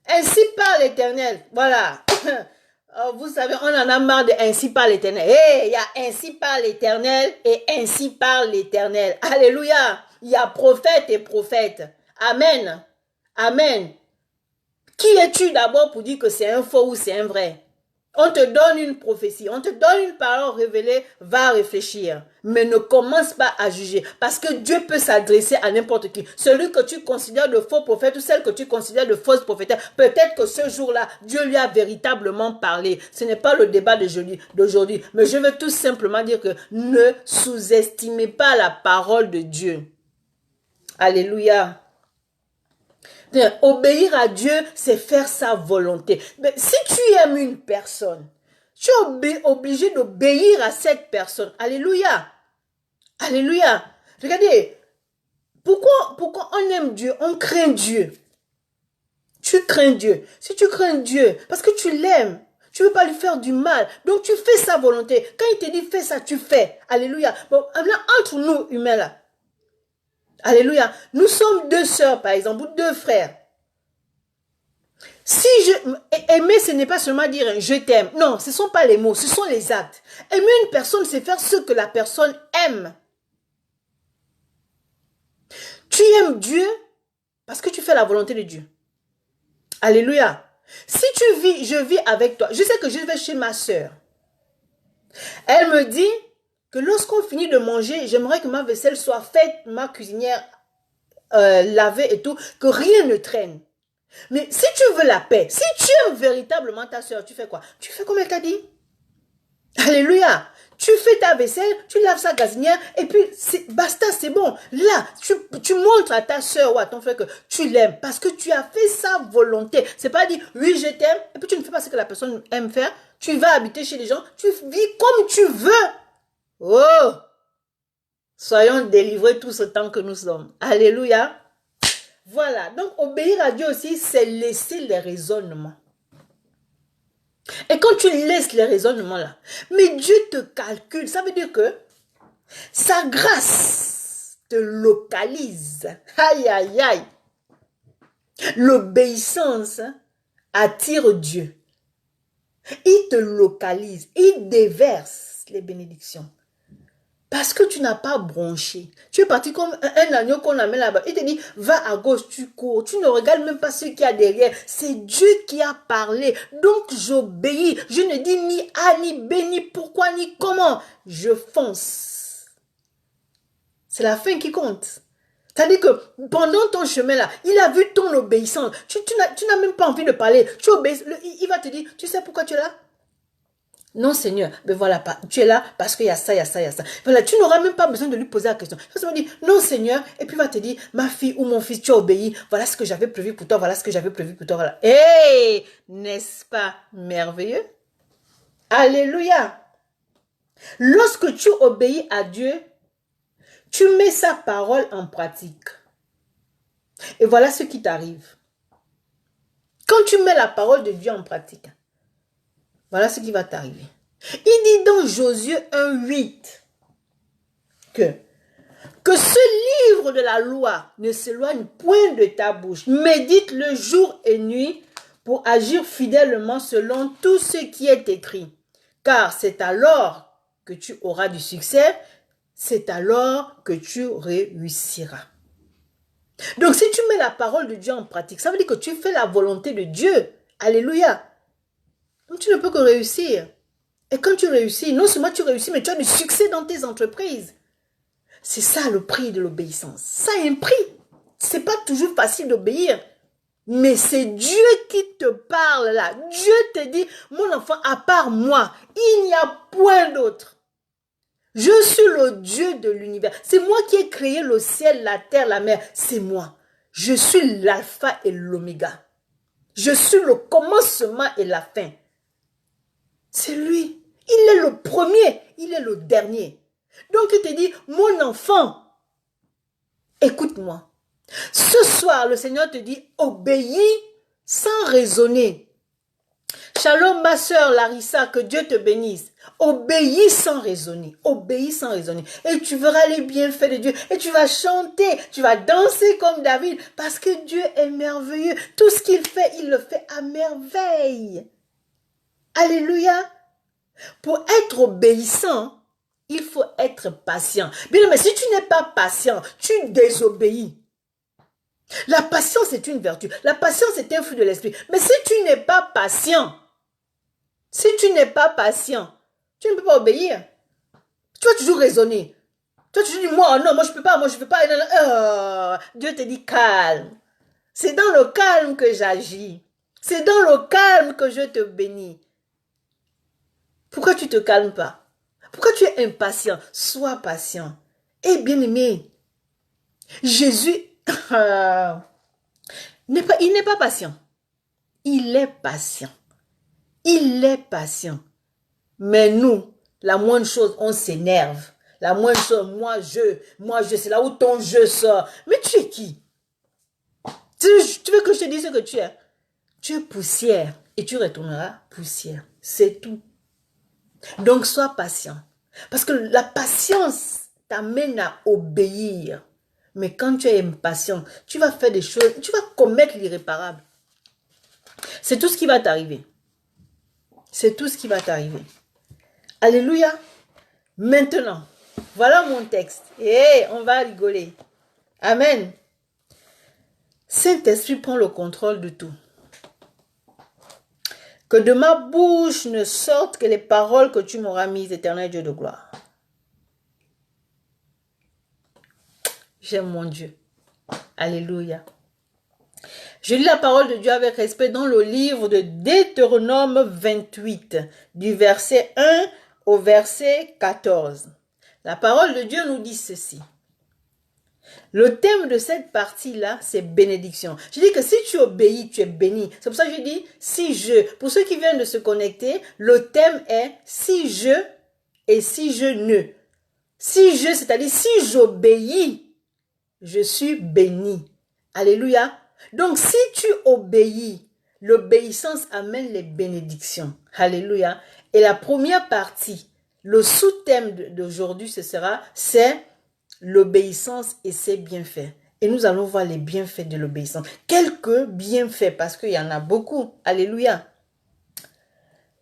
ainsi parle l'Éternel, voilà. Vous savez, on en a marre de ainsi parle l'Éternel. Il y a ainsi parle l'Éternel et ainsi parle l'Éternel. Alléluia. Il y a prophète et prophète. Amen. Amen. Qui es-tu d'abord pour dire que c'est un faux ou c'est un vrai? On te donne une prophétie, on te donne une parole révélée, va réfléchir. Mais ne commence pas à juger. Parce que Dieu peut s'adresser à n'importe qui. Celui que tu considères de faux prophète ou celle que tu considères de fausse prophétesse, peut-être que ce jour-là, Dieu lui a véritablement parlé. Ce n'est pas le débat d'aujourd'hui. Mais je veux tout simplement dire que ne sous-estimez pas la parole de Dieu. Alléluia. Obéir à Dieu, c'est faire sa volonté. Mais si tu aimes une personne, tu es obligé d'obéir à cette personne. Alléluia. Alléluia. Regardez, pourquoi on aime Dieu? On craint Dieu. Tu crains Dieu. Si tu crains Dieu, parce que tu l'aimes, tu ne veux pas lui faire du mal. Donc tu fais sa volonté. Quand il te dit fais ça, tu fais. Alléluia. Bon, là, entre nous humains là. Alléluia. Nous sommes deux sœurs, par exemple, ou deux frères. Si aimer, ce n'est pas seulement dire je t'aime. Non, ce ne sont pas les mots, ce sont les actes. Aimer une personne, c'est faire ce que la personne aime. Tu aimes Dieu parce que tu fais la volonté de Dieu. Alléluia. Si je vis avec toi, je sais que je vais chez ma sœur. Elle me dit que lorsqu'on finit de manger, j'aimerais que ma vaisselle soit faite, ma cuisinière lavée et tout, que rien ne traîne. Mais si tu veux la paix, si tu aimes véritablement ta soeur, tu fais quoi? Tu fais comme elle t'a dit. Alléluia. Tu fais ta vaisselle, tu laves sa gazinière et puis basta, c'est bon. Là, tu montres à ta soeur ou à ton frère que tu l'aimes parce que tu as fait sa volonté. C'est pas dire oui, je t'aime et puis tu ne fais pas ce que la personne aime faire. Tu vas habiter chez les gens, tu vis comme tu veux. Oh! Soyons délivrés tout ce temps que nous sommes. Alléluia. Voilà, donc obéir à Dieu aussi, c'est laisser les raisonnements. Et quand tu laisses les raisonnements là, mais Dieu te calcule, ça veut dire que sa grâce te localise. Aïe, aïe, aïe. L'obéissance attire Dieu. Il te localise, il déverse les bénédictions. Parce que tu n'as pas bronché. Tu es parti comme un agneau qu'on amène là-bas. Il te dit, va à gauche, tu cours. Tu ne regardes même pas ce qu'il y a derrière. C'est Dieu qui a parlé. Donc j'obéis. Je ne dis ni A, ni B, ni pourquoi, ni comment. Je fonce. C'est la fin qui compte. C'est-à-dire que pendant ton chemin là, il a vu ton obéissance. Tu n'as même pas envie de parler. Tu obéis. Il va te dire, tu sais pourquoi tu es là? Non, Seigneur, mais voilà, tu es là parce qu'il y a ça, il y a ça, il y a ça. Voilà, tu n'auras même pas besoin de lui poser la question. Il va dire, non, Seigneur, et puis il va te dire, ma fille ou mon fils, tu as obéi. Voilà ce que j'avais prévu pour toi, voilà ce que j'avais prévu pour toi. Voilà. Hey, n'est-ce pas merveilleux? Alléluia. Lorsque tu obéis à Dieu, tu mets sa parole en pratique. Et voilà ce qui t'arrive. Quand tu mets la parole de Dieu en pratique, voilà ce qui va t'arriver. Il dit dans Josué 1:8 que ce livre de la loi ne s'éloigne point de ta bouche. Médite le jour et nuit pour agir fidèlement selon tout ce qui est écrit. Car c'est alors que tu auras du succès, c'est alors que tu réussiras. Donc si tu mets la parole de Dieu en pratique, ça veut dire que tu fais la volonté de Dieu. Alléluia. Donc tu ne peux que réussir. Et quand tu réussis, non seulement tu réussis, mais tu as du succès dans tes entreprises. C'est ça le prix de l'obéissance. Ça a un prix. C'est pas toujours facile d'obéir. Mais c'est Dieu qui te parle là. Dieu te dit, mon enfant, à part moi, il n'y a point d'autre. Je suis le Dieu de l'univers. C'est moi qui ai créé le ciel, la terre, la mer. C'est moi. Je suis l'alpha et l'oméga. Je suis le commencement et la fin. C'est lui. Il est le premier. Il est le dernier. Donc il te dit, mon enfant, écoute-moi. Ce soir, le Seigneur te dit, obéis sans raisonner. Shalom, ma sœur Larissa, que Dieu te bénisse. Obéis sans raisonner. Obéis sans raisonner. Et tu verras les bienfaits de Dieu. Et tu vas chanter. Tu vas danser comme David. Parce que Dieu est merveilleux. Tout ce qu'il fait, il le fait à merveille. Alléluia. Pour être obéissant, il faut être patient. Bien, mais si tu n'es pas patient, tu désobéis. La patience est une vertu. La patience est un fruit de l'esprit. Mais si tu n'es pas patient, tu ne peux pas obéir. Tu vas toujours raisonner. Tu vas toujours dire, moi, non, moi je peux pas, moi je peux pas. Dieu te dit calme. C'est dans le calme que j'agis. C'est dans le calme que je te bénis. Pourquoi tu te calmes pas? Pourquoi tu es impatient? Sois patient. Et bien aimé, Jésus, il n'est pas patient. Il est patient. Il est patient. Mais nous, la moindre chose, on s'énerve. La moindre chose, moi je, c'est là où ton jeu sort. Mais tu es qui? Tu veux que je te dise ce que tu es? Tu es poussière et tu retourneras poussière. C'est tout. Donc, sois patient. Parce que la patience t'amène à obéir. Mais quand tu es impatient, tu vas faire des choses, tu vas commettre l'irréparable. C'est tout ce qui va t'arriver. C'est tout ce qui va t'arriver. Alléluia. Maintenant, voilà mon texte. Et on va rigoler. Amen. Saint-Esprit prend le contrôle de tout. Que de ma bouche ne sortent que les paroles que tu m'auras mises, éternel Dieu de gloire. J'aime mon Dieu. Alléluia. Je lis la parole de Dieu avec respect dans le livre de Deutéronome 28, du verset 1 au verset 14. La parole de Dieu nous dit ceci. Le thème de cette partie-là, c'est bénédiction. Je dis que si tu obéis, tu es béni. C'est pour ça que je dis si je. Pour ceux qui viennent de se connecter, le thème est si je et si je ne. Si je, c'est-à-dire si j'obéis, je suis béni. Alléluia. Donc si tu obéis, l'obéissance amène les bénédictions. Alléluia. Et la première partie, le sous-thème d'aujourd'hui, c'est l'obéissance et ses bienfaits. Et nous allons voir les bienfaits de l'obéissance. Quelques bienfaits, parce qu'il y en a beaucoup. Alléluia.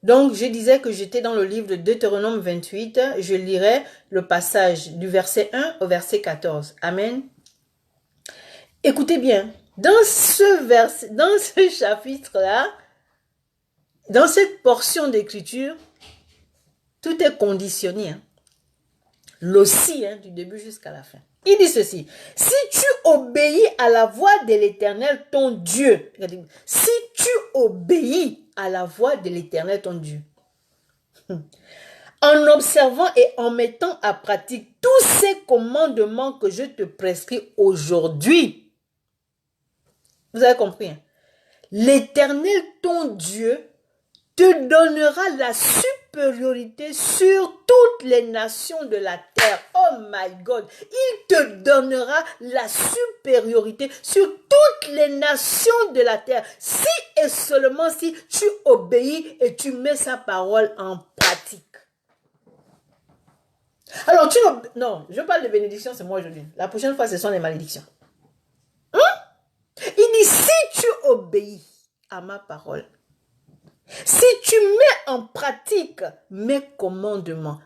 Donc, je disais que j'étais dans le livre de Deutéronome 28. Je lirai le passage du verset 1 au verset 14. Amen. Écoutez bien. Dans ce chapitre-là, dans cette portion d'écriture, tout est conditionné. L'ossi, du début jusqu'à la fin. Il dit ceci. Si tu obéis à la voix de l'Éternel, ton Dieu. Si tu obéis à la voix de l'Éternel, ton Dieu. En observant et en mettant à pratique tous ces commandements que je te prescris aujourd'hui. Vous avez compris, l'Éternel, ton Dieu, te donnera la supériorité sur toutes les nations de la terre. Oh my God! Il te donnera la supériorité sur toutes les nations de la terre. Si et seulement si tu obéis et tu mets sa parole en pratique. Alors, non, je parle de bénédiction, c'est moi aujourd'hui. La prochaine fois, ce sont les malédictions. Il dit, si tu obéis à ma parole, si tu mets en pratique mes commandements,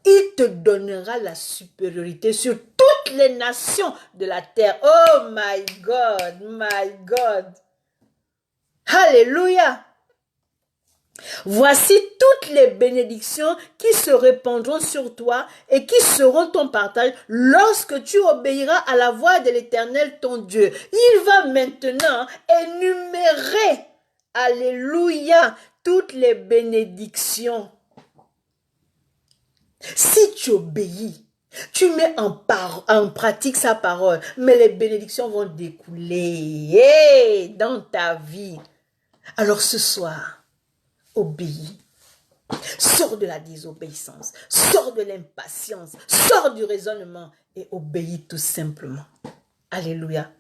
il te donnera la supériorité sur toutes les nations de la terre. Oh my God, my God. Alléluia. Voici toutes les bénédictions qui se répandront sur toi et qui seront ton partage lorsque tu obéiras à la voix de l'Éternel ton Dieu. Il va maintenant énumérer, alléluia, toutes les bénédictions. Si tu obéis, tu mets en pratique sa parole, mais les bénédictions vont découler dans ta vie. Alors ce soir, obéis. Sors de la désobéissance, sors de l'impatience, sors du raisonnement et obéis tout simplement. Alléluia.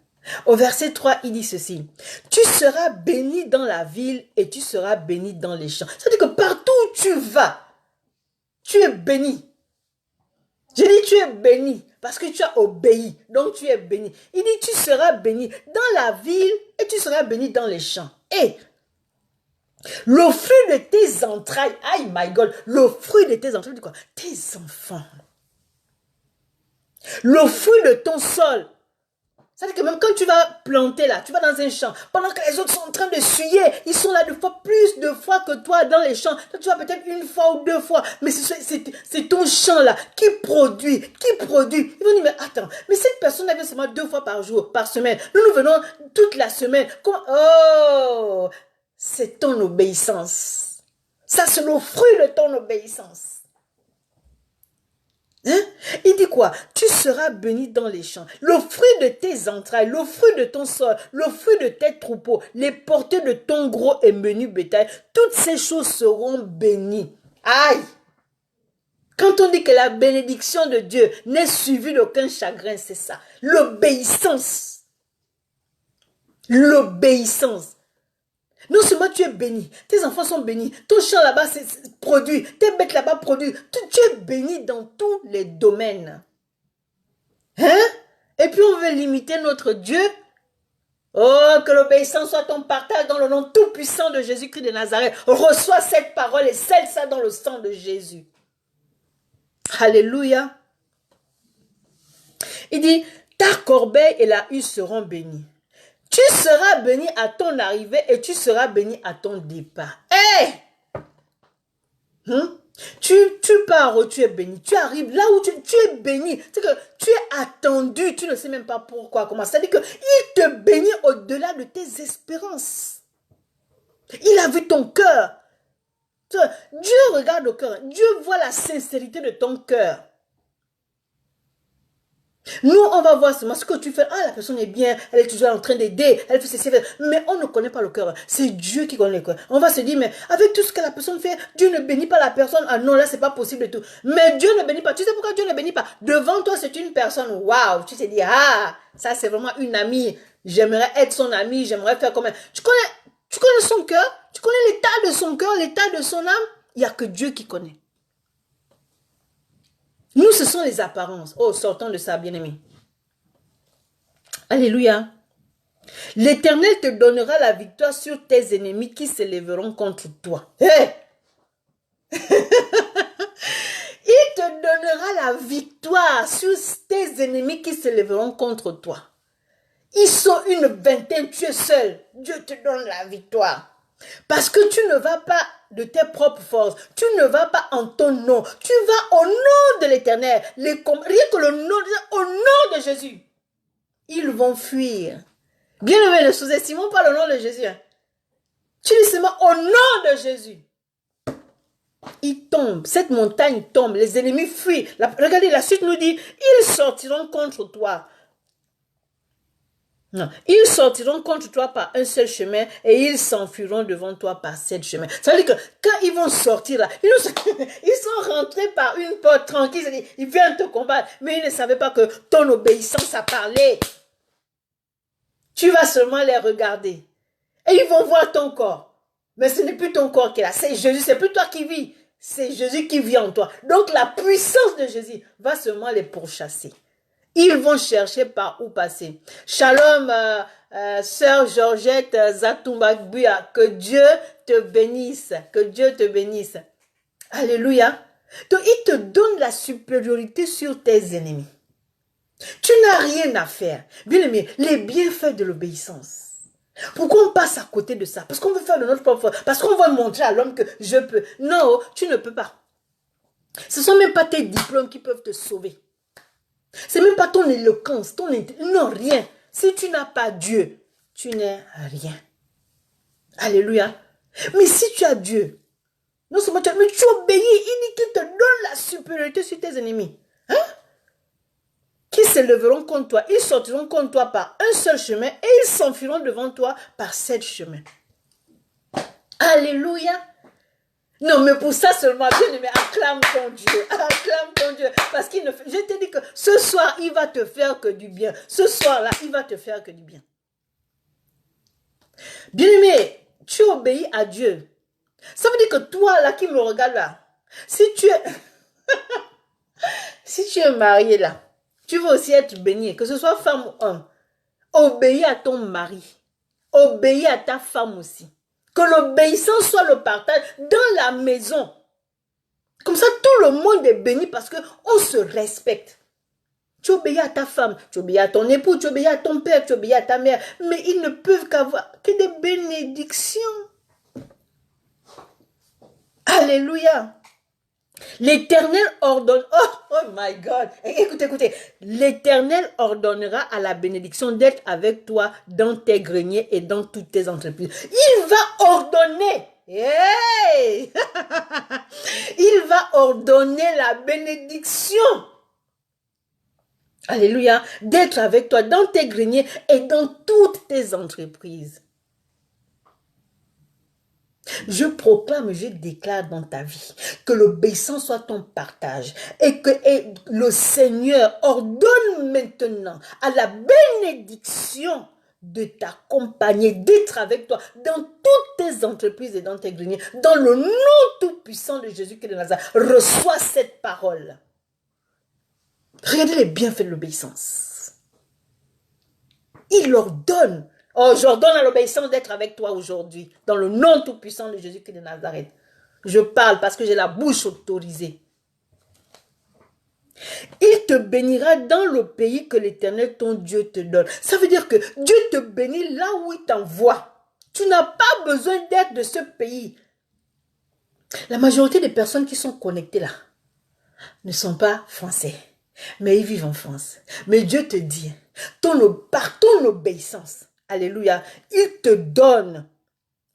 Au verset 3, il dit ceci. Tu seras béni dans la ville et tu seras béni dans les champs. C'est-à-dire que partout où tu vas, tu es béni. Je dis tu es béni parce que tu as obéi. Donc tu es béni. Il dit tu seras béni dans la ville et tu seras béni dans les champs. Et le fruit de tes entrailles, aïe my God, le fruit de tes entrailles, quoi? Tes enfants. Le fruit de ton sol. C'est-à-dire que même quand tu vas planter là, tu vas dans un champ, pendant que les autres sont en train de suyer, ils sont là plus de fois que toi dans les champs. Toi, tu vas peut-être une fois ou deux fois, mais c'est ton champ là qui produit. Ils vont dire, mais attends, mais cette personne vient seulement 2 fois par jour, par semaine. Nous venons toute la semaine. Comment? Oh, c'est ton obéissance. Ça, c'est le fruit de ton obéissance. Hein? Il dit quoi? Tu seras béni dans les champs. Le fruit de tes entrailles, le fruit de ton sol, le fruit de tes troupeaux, les portées de ton gros et menu bétail, toutes ces choses seront bénies. Aïe! Quand on dit que la bénédiction de Dieu n'est suivie d'aucun chagrin, c'est ça. L'obéissance. L'obéissance. Non seulement tu es béni, tes enfants sont bénis, ton champ là-bas produit, tes bêtes là-bas produisent, tu es béni dans tous les domaines. Hein? Et puis on veut limiter notre Dieu. Oh, que l'obéissance soit ton partage dans le nom tout-puissant de Jésus-Christ de Nazareth. Reçois cette parole et scelle ça dans le sang de Jésus. Alléluia. Il dit, ta corbeille et la husse seront bénies. Tu seras béni à ton arrivée et tu seras béni à ton départ. Hé! Tu pars où tu es béni. Tu arrives là où tu es béni. C'est que tu es attendu. Tu ne sais même pas pourquoi, comment. C'est-à-dire qu'il te bénit au-delà de tes espérances. Il a vu ton cœur. Dieu regarde au cœur. Dieu voit la sincérité de ton cœur. Nous, on va voir seulement ce que tu fais. Ah, la personne est bien, elle est toujours en train d'aider, elle fait ceci, mais on ne connaît pas le cœur. C'est Dieu qui connaît le cœur. On va se dire, mais avec tout ce que la personne fait, Dieu ne bénit pas la personne. Ah non, là, c'est pas possible et tout. Mais Dieu ne bénit pas. Tu sais pourquoi Dieu ne bénit pas? Devant toi, c'est une personne, waouh, tu t'es dit, ah, ça, c'est vraiment une amie. J'aimerais être son amie, j'aimerais faire comme elle. Tu connais son cœur? Tu connais l'état de son cœur, l'état de son âme? Il n'y a que Dieu qui connaît. Nous, ce sont les apparences. Oh, sortons de ça, bien-aimé. Alléluia. L'Éternel te donnera la victoire sur tes ennemis qui se lèveront contre toi. Hey! Il te donnera la victoire sur tes ennemis qui se lèveront contre toi. Ils sont une vingtaine, tu es seul. Dieu te donne la victoire. Parce que tu ne vas pas de tes propres forces. Tu ne vas pas en ton nom. Tu vas au nom de l'Éternel. Rien que le nom, au nom de Jésus. Ils vont fuir. Bien aimé, ne sous-estimons pas le nom de Jésus. Tu dis seulement au nom de Jésus. Ils tombent. Cette montagne tombe. Les ennemis fuient. Regardez, la suite nous dit, ils sortiront contre toi. Non. Ils sortiront contre toi par un seul chemin et ils s'enfuiront devant toi par 7 chemins. Ça veut dire que quand ils vont sortir là, ils sont rentrés par une porte tranquille. Ils viennent te combattre, mais ils ne savaient pas que ton obéissance a parlé. Tu vas seulement les regarder et ils vont voir ton corps. Mais ce n'est plus ton corps qui est là, c'est Jésus, c'est plus toi qui vis. C'est Jésus qui vit en toi. Donc la puissance de Jésus va seulement les pourchasser. Ils vont chercher par où passer. Shalom, sœur Georgette Zatumbagbuya. Que Dieu te bénisse. Que Dieu te bénisse. Alléluia. Donc, il te donne la supériorité sur tes ennemis. Tu n'as rien à faire. Bien aimé, les bienfaits de l'obéissance. Pourquoi on passe à côté de ça? Parce qu'on veut faire de notre propre force. Parce qu'on veut montrer à l'homme que je peux. Non, tu ne peux pas. Ce ne sont même pas tes diplômes qui peuvent te sauver. C'est même pas ton éloquence, non, rien. Si tu n'as pas Dieu, tu n'es rien. Alléluia. Mais si tu as Dieu, Non seulement mais tu obéis. Il dit qu'il te donne la supériorité sur tes ennemis. Hein? Qui s'élèveront contre toi. Ils sortiront contre toi par un seul chemin et ils s'enfuiront devant toi par 7 chemins. Alléluia. Non, mais pour ça seulement, bien aimé, acclame ton Dieu. Acclame ton Dieu. Parce qu'il ne fait... Je te dis que ce soir, il va te faire que du bien. Ce soir-là, il va te faire que du bien. Bien aimé, tu obéis à Dieu. Ça veut dire que toi, là, qui me regarde là, si tu es marié là, tu veux aussi être béni, que ce soit femme ou homme, obéis à ton mari. Obéis à ta femme aussi. Que l'obéissance soit le partage dans la maison. Comme ça, tout le monde est béni parce qu'on se respecte. Tu obéis à ta femme, tu obéis à ton époux, tu obéis à ton père, tu obéis à ta mère. Mais ils ne peuvent qu'avoir que des bénédictions. Alléluia. L'Éternel ordonne, oh my God, écoutez, l'Éternel ordonnera à la bénédiction d'être avec toi dans tes greniers et dans toutes tes entreprises. Il va ordonner, hey! Il va ordonner la bénédiction. Alléluia, d'être avec toi dans tes greniers et dans toutes tes entreprises. Je proclame, je déclare dans ta vie que l'obéissance soit ton partage et que le Seigneur ordonne maintenant à la bénédiction de t'accompagner, d'être avec toi dans toutes tes entreprises et dans tes greniers. Dans le nom tout-puissant de Jésus-Christ de Nazareth, reçois cette parole. Regardez les bienfaits de l'obéissance. Il ordonne. Oh, j'ordonne à l'obéissance d'être avec toi aujourd'hui, dans le nom tout-puissant de Jésus-Christ de Nazareth. Je parle parce que j'ai la bouche autorisée. Il te bénira dans le pays que l'Éternel, ton Dieu, te donne. Ça veut dire que Dieu te bénit là où il t'envoie. Tu n'as pas besoin d'être de ce pays. La majorité des personnes qui sont connectées là ne sont pas français, mais ils vivent en France. Mais Dieu te dit, par ton obéissance, alléluia, il te donne,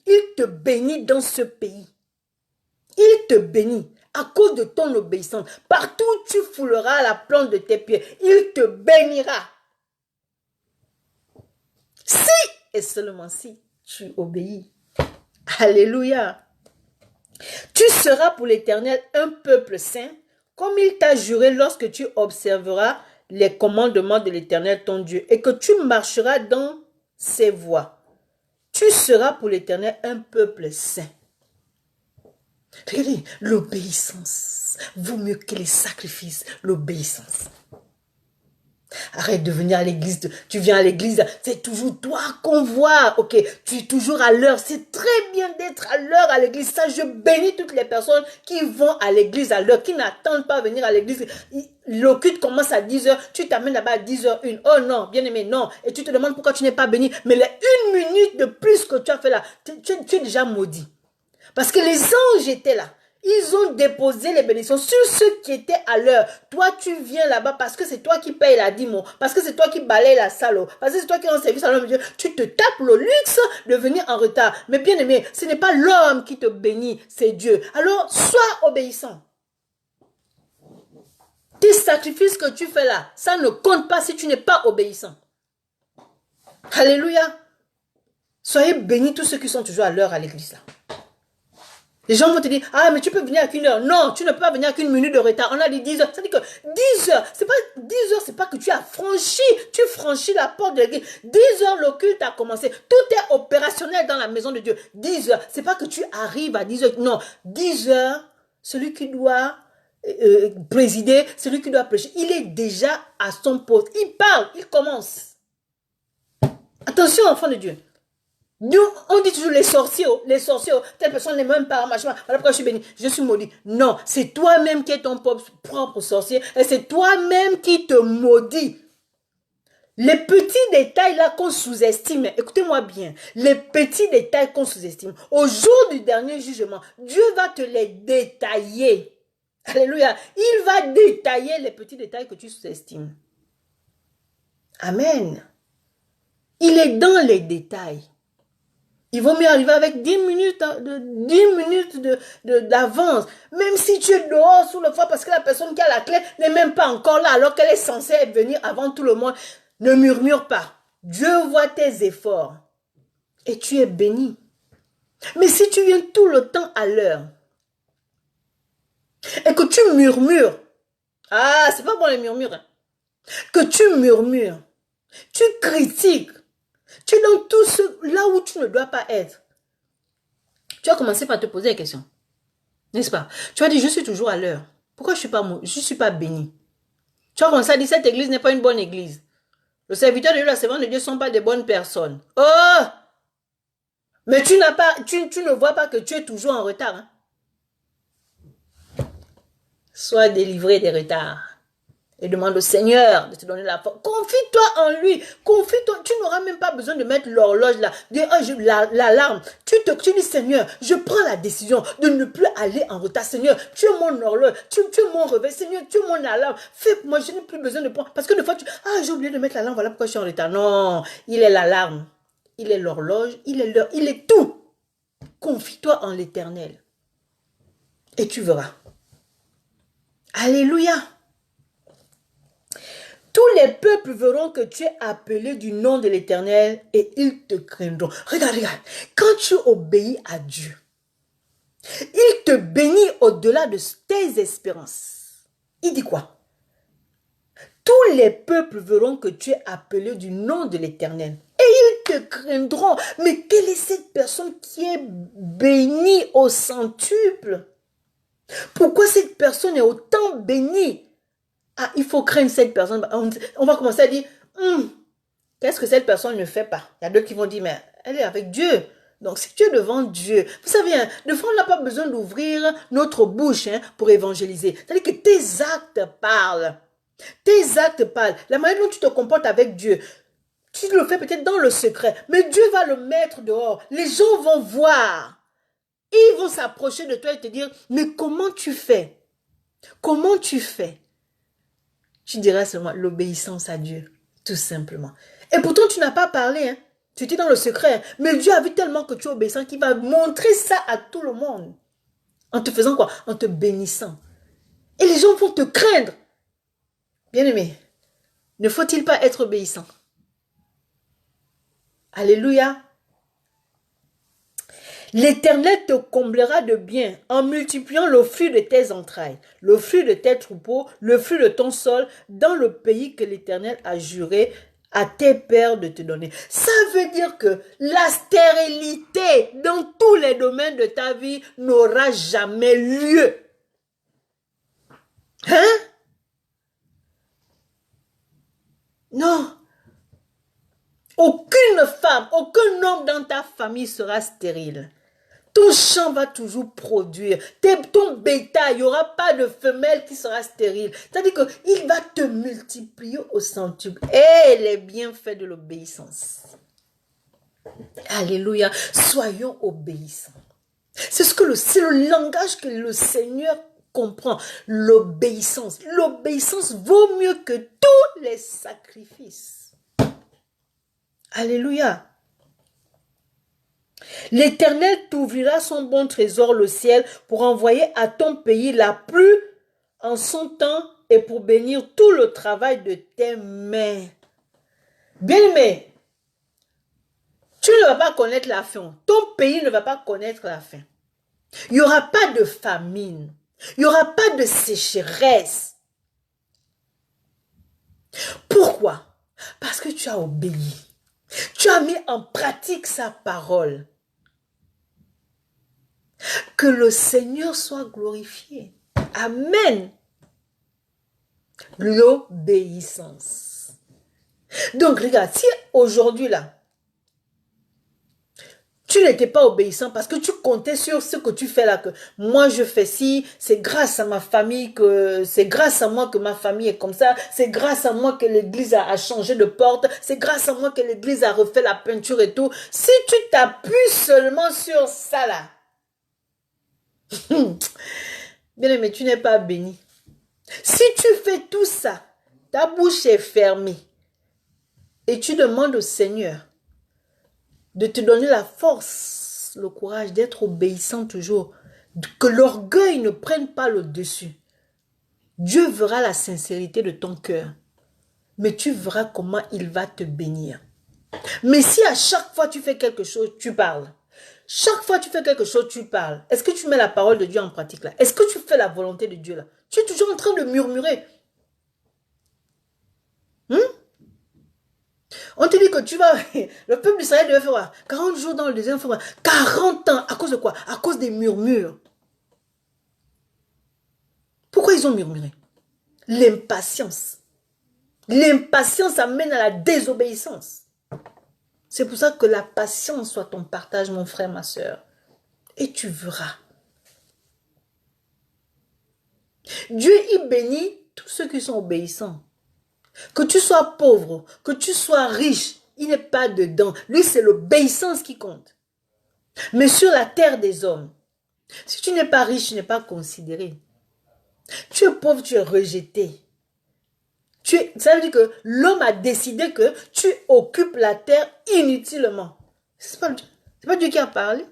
il te bénit dans ce pays. Il te bénit à cause de ton obéissance. Partout où tu fouleras la plante de tes pieds, il te bénira. Si et seulement si tu obéis. Alléluia. Tu seras pour l'Éternel un peuple saint, comme il t'a juré lorsque tu observeras les commandements de l'Éternel ton Dieu et que tu marcheras dans ses voies. Tu seras pour l'Éternel un peuple saint. Regardez, l'obéissance vaut mieux que les sacrifices, l'obéissance. Arrête de venir à l'église, tu viens à l'église, c'est toujours toi qu'on voit, ok, tu es toujours à l'heure, c'est très bien d'être à l'heure à l'église, ça je bénis toutes les personnes qui vont à l'église à l'heure, qui n'attendent pas à venir à l'église, le culte commence à 10h, tu t'amènes là-bas à 10h01, oh non, bien aimé, non, et tu te demandes pourquoi tu n'es pas béni, mais les 1 minute de plus que tu as fait là, tu es déjà maudit, parce que les anges étaient là. Ils ont déposé les bénédictions sur ceux qui étaient à l'heure. Toi, tu viens là-bas parce que c'est toi qui payes la dîme, parce que c'est toi qui balaye la salle, parce que c'est toi qui rends service à l'homme de Dieu. Tu te tapes le luxe de venir en retard. Mais bien aimé, ce n'est pas l'homme qui te bénit, c'est Dieu. Alors, sois obéissant. Tes sacrifices que tu fais là, ça ne compte pas si tu n'es pas obéissant. Alléluia. Soyez bénis tous ceux qui sont toujours à l'heure à l'église là. Les gens vont te dire, ah, mais tu peux venir à 1 heure. Non, tu ne peux pas venir à 1 minute de retard. On a dit 10 heures. Ça veut dire que 10 heures, c'est pas 10 heures, c'est pas que tu franchis la porte de l'église. 10 heures, le culte a commencé. Tout est opérationnel dans la maison de Dieu. 10 heures, c'est pas que tu arrives à 10 heures. Non, 10 heures, celui qui doit présider, celui qui doit prêcher, il est déjà à son poste. Il parle, il commence. Attention, enfants de Dieu. Nous, on dit toujours les sorciers, telle personne n'est même pas machin, voilà pourquoi je suis béni, je suis maudit. Non, c'est toi-même qui es ton propre sorcier et c'est toi-même qui te maudit. Les petits détails là qu'on sous-estime, écoutez-moi bien, les petits détails qu'on sous-estime, au jour du dernier jugement, Dieu va te les détailler. Alléluia, il va détailler les petits détails que tu sous-estimes. Amen. Il est dans les détails. Il vaut mieux arriver avec 10 minutes, 10 minutes d'avance. Même si tu es dehors sous le froid parce que la personne qui a la clé n'est même pas encore là alors qu'elle est censée venir avant tout le monde. Ne murmure pas. Dieu voit tes efforts et tu es béni. Mais si tu viens tout le temps à l'heure et que tu murmures, ah, c'est pas bon les murmures, hein. Que tu murmures, tu critiques, tu es dans tout ce là où tu ne dois pas être. Tu vas commencer par te poser la question, n'est-ce pas? Tu vas dire, je suis toujours à l'heure. Pourquoi je suis pas béni? Tu vas commencer à dire, cette église n'est pas une bonne église. Le serviteur de Dieu, la servante de Dieu ne sont pas des bonnes personnes. Oh! Mais tu ne vois pas que tu es toujours en retard. Hein? Sois délivré des retards. Et demande au Seigneur de te donner la force. Confie-toi en lui. Confie-toi. Tu n'auras même pas besoin de mettre l'horloge là. Dire, oh, l'alarme. Tu dis, Seigneur, je prends la décision de ne plus aller en retard. Seigneur, tu es mon horloge. Tu es mon réveil. Seigneur, tu es mon alarme. Fais-moi, je n'ai plus besoin de prendre. Parce que des fois, j'ai oublié de mettre l'alarme. Voilà pourquoi je suis en retard. Non, il est l'alarme. Il est l'horloge. Il est l'heure. Il est tout. Confie-toi en l'Éternel. Et tu verras. Alléluia. Tous les peuples verront que tu es appelé du nom de l'Éternel et ils te craindront. Regarde. Quand tu obéis à Dieu, il te bénit au-delà de tes espérances. Il dit quoi? Tous les peuples verront que tu es appelé du nom de l'Éternel et ils te craindront. Mais quelle est cette personne qui est bénie au centuple? Pourquoi cette personne est autant bénie? Ah, il faut craindre cette personne. On va commencer à dire, qu'est-ce que cette personne ne fait pas? Il y a d'autres qui vont dire, mais elle est avec Dieu. Donc, si tu es devant Dieu, vous savez, hein, des fois, on n'a pas besoin d'ouvrir notre bouche pour évangéliser. C'est-à-dire que tes actes parlent. Tes actes parlent. La manière dont tu te comportes avec Dieu, tu le fais peut-être dans le secret, mais Dieu va le mettre dehors. Les gens vont voir. Ils vont s'approcher de toi et te dire, mais comment tu fais? Comment tu fais? Tu diras seulement l'obéissance à Dieu, tout simplement. Et pourtant, tu n'as pas parlé, hein. Tu étais dans le secret. Mais Dieu a vu tellement que tu es obéissant qu'il va montrer ça à tout le monde. En te faisant quoi? En te bénissant. Et les gens vont te craindre. Bien-aimé, ne faut-il pas être obéissant? Alléluia. L'Éternel te comblera de bien en multipliant le fruit de tes entrailles, le fruit de tes troupeaux, le fruit de ton sol, dans le pays que l'Éternel a juré à tes pères de te donner. Ça veut dire que la stérilité dans tous les domaines de ta vie n'aura jamais lieu. Hein? Non. Aucune femme, aucun homme dans ta famille sera stérile. Ton champ va toujours produire. Ton bétail, il n'y aura pas de femelle qui sera stérile. C'est-à-dire qu'il va te multiplier au centuple. Et les bienfaits de l'obéissance. Alléluia. Soyons obéissants. C'est le langage que le Seigneur comprend. L'obéissance. L'obéissance vaut mieux que tous les sacrifices. Alléluia. L'Éternel t'ouvrira son bon trésor, le ciel, pour envoyer à ton pays la pluie en son temps et pour bénir tout le travail de tes mains. Bien-aimé, tu ne vas pas connaître la faim. Ton pays ne va pas connaître la faim. Il n'y aura pas de famine. Il n'y aura pas de sécheresse. Pourquoi? Parce que tu as obéi. Tu as mis en pratique sa parole. Que le Seigneur soit glorifié. Amen. L'obéissance. Donc, regarde, si aujourd'hui là, tu n'étais pas obéissant parce que tu comptais sur ce que tu fais là, que moi je fais ci, c'est grâce à ma famille, c'est grâce à moi que ma famille est comme ça, c'est grâce à moi que l'église a changé de porte, c'est grâce à moi que l'église a refait la peinture et tout. Si tu t'appuies seulement sur ça là, bien aimé, tu n'es pas béni. Si tu fais tout ça, ta bouche est fermée et tu demandes au Seigneur de te donner la force, le courage d'être obéissant toujours, que l'orgueil ne prenne pas le dessus. Dieu verra la sincérité de ton cœur, mais tu verras comment il va te bénir. Mais si à chaque fois tu fais quelque chose, tu parles. Chaque fois tu fais quelque chose, tu parles. Est-ce que tu mets la parole de Dieu en pratique là? Est-ce que tu fais la volonté de Dieu là? Tu es toujours en train de murmurer. On te dit que tu vas... Le peuple d'Israël devait faire 40 jours dans le désert, 40 ans. À cause de quoi? À cause des murmures. Pourquoi ils ont murmuré? L'impatience. L'impatience amène à la désobéissance. C'est pour ça que la patience soit ton partage, mon frère, ma soeur. Et tu verras. Dieu y bénit tous ceux qui sont obéissants. Que tu sois pauvre, que tu sois riche, il n'est pas dedans. Lui, c'est l'obéissance qui compte. Mais sur la terre des hommes, si tu n'es pas riche, tu n'es pas considéré. Tu es pauvre, tu es rejeté. Ça veut dire que l'homme a décidé que tu occupes la terre inutilement. C'est pas Dieu qui a parlé.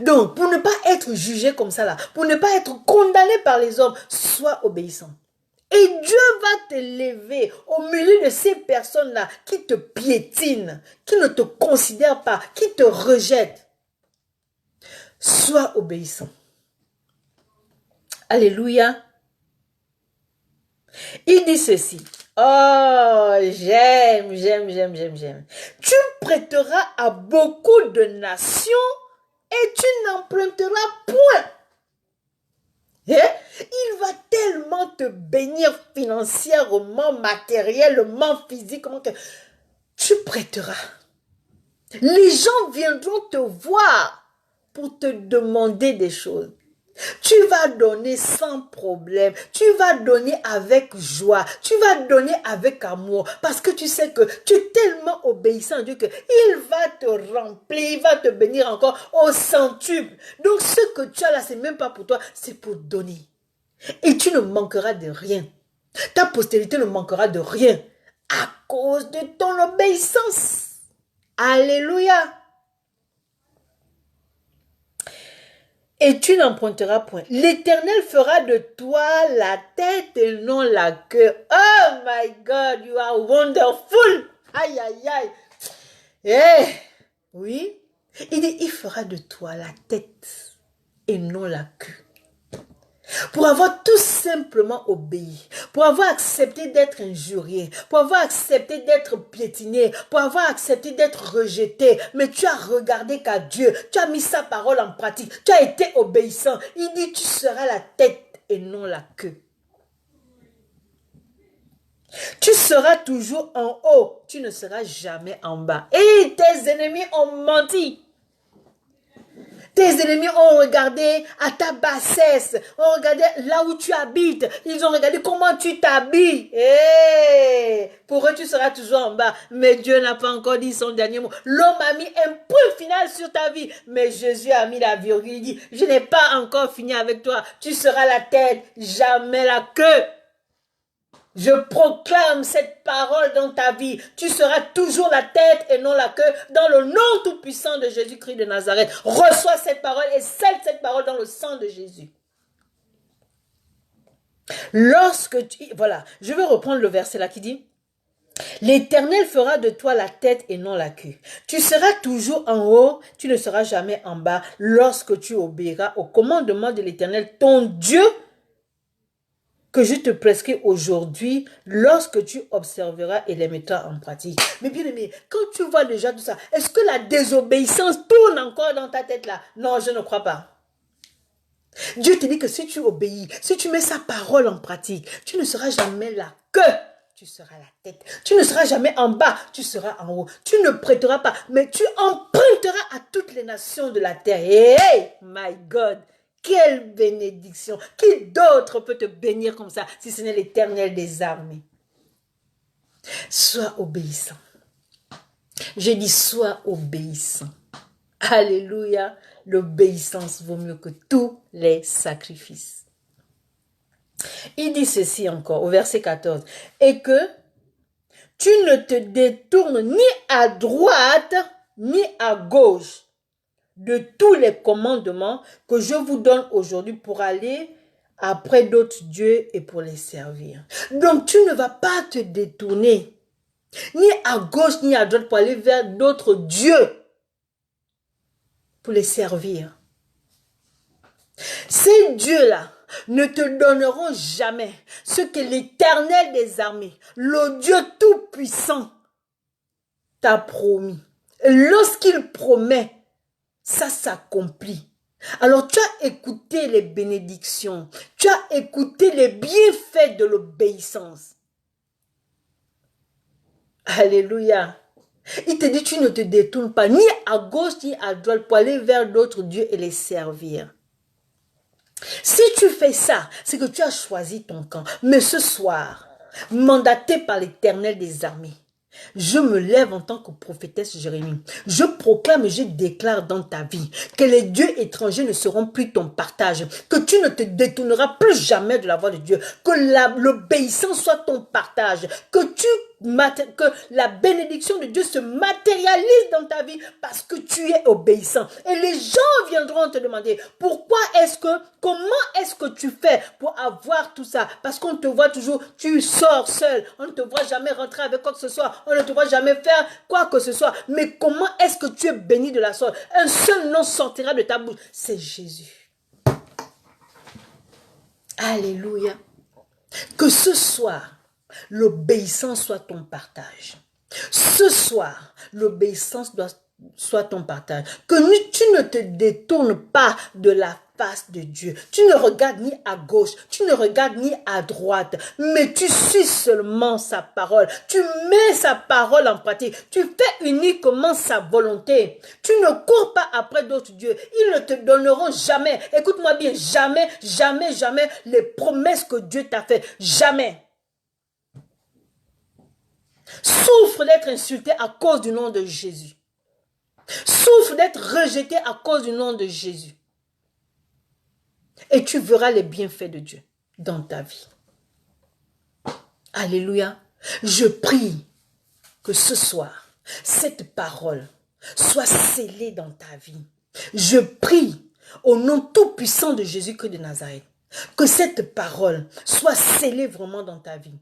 Donc, pour ne pas être jugé comme ça là, pour ne pas être condamné par les hommes, sois obéissant. Et Dieu va te lever au milieu de ces personnes-là qui te piétinent, qui ne te considèrent pas, qui te rejettent. Sois obéissant. Alléluia. Il dit ceci. Oh, j'aime. Tu prêteras à beaucoup de nations et tu n'emprunteras point. Il va tellement te bénir financièrement, matériellement, physiquement que tu prêteras. Les gens viendront te voir pour te demander des choses. Tu vas donner sans problème, tu vas donner avec joie, tu vas donner avec amour parce que tu sais que tu es tellement obéissant à Dieu qu'il va te remplir, il va te bénir encore au centuple. Donc ce que tu as là, c'est même pas pour toi, c'est pour donner. Et tu ne manqueras de rien. Ta postérité ne manquera de rien à cause de ton obéissance. Alléluia. Et tu n'emprunteras point. L'Éternel fera de toi la tête et non la queue. Oh my God, you are wonderful. Aïe, aïe, aïe. Oui. Il dit, il fera de toi la tête et non la queue. Pour avoir tout simplement obéi, pour avoir accepté d'être injurié, pour avoir accepté d'être piétiné, pour avoir accepté d'être rejeté, mais tu as regardé qu'à Dieu, tu as mis sa parole en pratique, tu as été obéissant. Il dit, tu seras la tête et non la queue. Tu seras toujours en haut, tu ne seras jamais en bas. Et tes ennemis ont menti. Tes ennemis ont regardé à ta bassesse, ont regardé là où tu habites, ils ont regardé comment tu t'habilles. Pour eux, tu seras toujours en bas. Mais Dieu n'a pas encore dit son dernier mot. L'homme a mis un point final sur ta vie. Mais Jésus a mis la virgule. Il dit, je n'ai pas encore fini avec toi. Tu seras la tête, jamais la queue. Je proclame cette parole dans ta vie. Tu seras toujours la tête et non la queue dans le nom tout-puissant de Jésus-Christ de Nazareth. Reçois cette parole et scelle cette parole dans le sang de Jésus. Voilà, je vais reprendre le verset là qui dit, l'Éternel fera de toi la tête et non la queue. Tu seras toujours en haut, tu ne seras jamais en bas lorsque tu obéiras au commandement de l'Éternel, ton Dieu, que je te prescris aujourd'hui lorsque tu observeras et les mettras en pratique. Mais bien aimé, quand tu vois déjà tout ça, est-ce que la désobéissance tourne encore dans ta tête là? Non, je ne crois pas. Dieu te dit que si tu obéis, si tu mets sa parole en pratique, tu ne seras jamais la queue, tu seras la tête. Tu ne seras jamais en bas, tu seras en haut. Tu ne prêteras pas, mais tu emprunteras à toutes les nations de la terre. Hey, my God! Quelle bénédiction! Qui d'autre peut te bénir comme ça si ce n'est l'Éternel des armées? Sois obéissant. J'ai dit sois obéissant. Alléluia. L'obéissance vaut mieux que tous les sacrifices. Il dit ceci encore au verset 14. Et que tu ne te détournes ni à droite ni à gauche de tous les commandements que je vous donne aujourd'hui pour aller après d'autres dieux et pour les servir. Donc tu ne vas pas te détourner ni à gauche ni à droite pour aller vers d'autres dieux pour les servir. Ces dieux-là ne te donneront jamais ce que l'Éternel des armées, le Dieu tout-puissant, t'a promis. Et lorsqu'il promet, ça s'accomplit. Alors tu as écouté les bénédictions, tu as écouté les bienfaits de l'obéissance. Alléluia. Il te dit, tu ne te détournes pas ni à gauche ni à droite pour aller vers d'autres dieux et les servir. Si tu fais ça, c'est que tu as choisi ton camp. Mais ce soir, mandaté par l'Éternel des armées, je me lève en tant que prophétesse Jérémie. Je proclame et je déclare dans ta vie que les dieux étrangers ne seront plus ton partage, que tu ne te détourneras plus jamais de la voix de Dieu, que l'obéissance soit ton partage, que la bénédiction de Dieu se matérialise dans ta vie parce que tu es obéissant. Et les gens viendront te demander comment est-ce que tu fais pour avoir tout ça? Parce qu'on te voit toujours, tu sors seul, on ne te voit jamais rentrer avec quoi que ce soit, on ne te voit jamais faire quoi que ce soit. Mais comment est-ce que tu es béni de la sorte? Un seul nom sortira de ta bouche, c'est Jésus. Alléluia. Que ce soir, l'obéissance soit ton partage. Ce soir, l'obéissance soit ton partage. Que tu ne te détournes pas de la face de Dieu. Tu ne regardes ni à gauche, tu ne regardes ni à droite, mais tu suis seulement sa parole. Tu mets sa parole en pratique. Tu fais uniquement sa volonté. Tu ne cours pas après d'autres dieux. Ils ne te donneront jamais, écoute-moi bien, jamais, jamais, jamais les promesses que Dieu t'a faites. Jamais. Souffre d'être insulté à cause du nom de Jésus. Souffre d'être rejeté à cause du nom de Jésus. Et tu verras les bienfaits de Dieu dans ta vie. Alléluia. Je prie que ce soir, cette parole soit scellée dans ta vie. Je prie au nom tout-puissant de Jésus-Christ de Nazareth que cette parole soit scellée vraiment dans ta vie.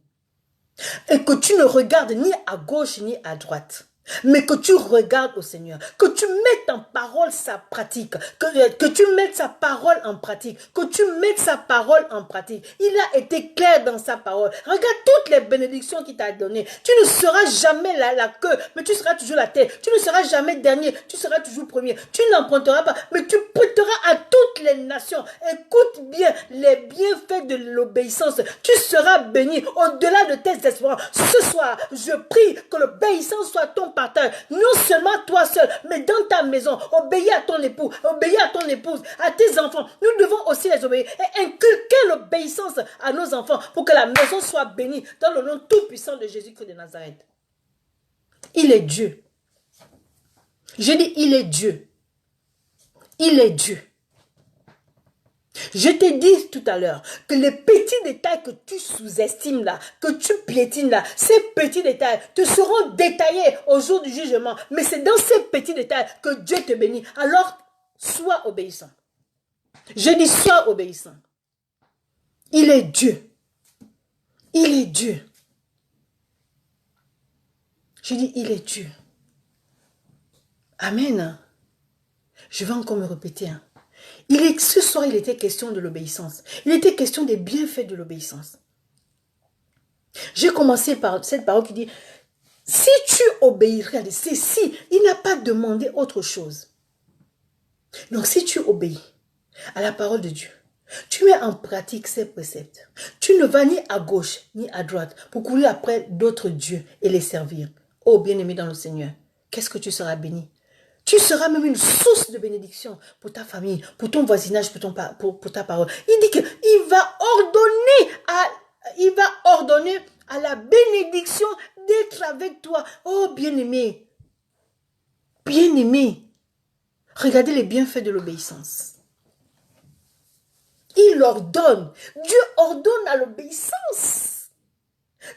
Et que tu ne regardes ni à gauche ni à droite, mais que tu regardes au Seigneur, que tu mettes en parole sa pratique, que tu mettes sa parole en pratique, que tu mettes sa parole en pratique. Il a été clair dans sa parole. Regarde toutes les bénédictions qu'il t'a données. Tu ne seras jamais la queue, mais tu seras toujours la tête. Tu ne seras jamais dernier, tu seras toujours premier. Tu n'emprunteras pas, mais tu prêteras à toutes les nations. Écoute bien les bienfaits de l'obéissance. Tu seras béni au-delà de tes espérances. Ce soir, je prie que l'obéissance soit ton partage, non seulement toi seul, mais dans ta maison. Obéis à ton époux, obéis à ton épouse, à tes enfants. Nous devons aussi les obéir et inculquer l'obéissance à nos enfants pour que la maison soit bénie dans le nom tout-puissant de Jésus-Christ de Nazareth. Il est Dieu. Je dis, il est Dieu. Il est Dieu. Je t'ai dit tout à l'heure que les petits détails que tu sous-estimes là, que tu piétines là, ces petits détails te seront détaillés au jour du jugement. Mais c'est dans ces petits détails que Dieu te bénit. Alors, sois obéissant. Je dis, sois obéissant. Il est Dieu. Il est Dieu. Je dis, il est Dieu. Amen. Je vais encore me répéter. Ce soir, il était question de l'obéissance. Il était question des bienfaits de l'obéissance. J'ai commencé par cette parole qui dit, si tu obéirais, c'est si, il n'a pas demandé autre chose. Donc si tu obéis à la parole de Dieu, tu mets en pratique ses préceptes, tu ne vas ni à gauche ni à droite pour courir après d'autres dieux et les servir. Oh bien-aimé dans le Seigneur, qu'est-ce que tu seras béni? Tu seras même une source de bénédiction pour ta famille, pour ton voisinage, pour ta parole. Il dit qu'il va ordonner à la bénédiction d'être avec toi. Oh, bien-aimé. Bien-aimé. Regardez les bienfaits de l'obéissance. Il ordonne. Dieu ordonne à l'obéissance.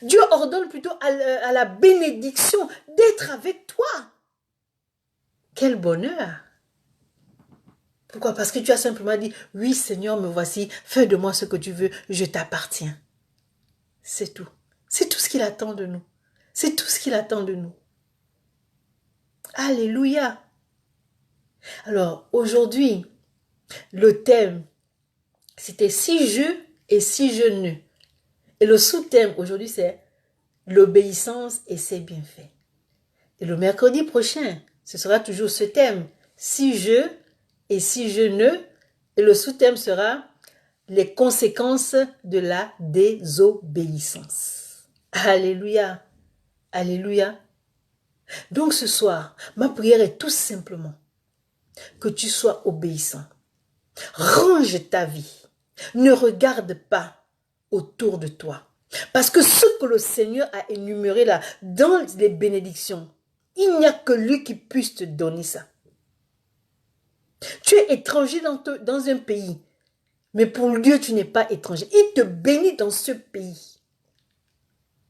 Dieu ordonne plutôt à la bénédiction d'être avec toi. Quel bonheur! Pourquoi? Parce que tu as simplement dit, oui Seigneur, me voici, fais de moi ce que tu veux, je t'appartiens. C'est tout. C'est tout ce qu'il attend de nous. C'est tout ce qu'il attend de nous. Alléluia! Alors, aujourd'hui, le thème, c'était si je et si je ne. Et le sous-thème aujourd'hui, c'est l'obéissance et ses bienfaits. Et le mercredi prochain, ce sera toujours ce thème, si je et si je ne. Et le sous-thème sera les conséquences de la désobéissance. Alléluia! Alléluia! Donc ce soir, ma prière est tout simplement que tu sois obéissant. Range ta vie. Ne regarde pas autour de toi. Parce que ce que le Seigneur a énuméré là, dans les bénédictions, il n'y a que lui qui puisse te donner ça. Tu es étranger dans un pays, mais pour Dieu, tu n'es pas étranger. Il te bénit dans ce pays.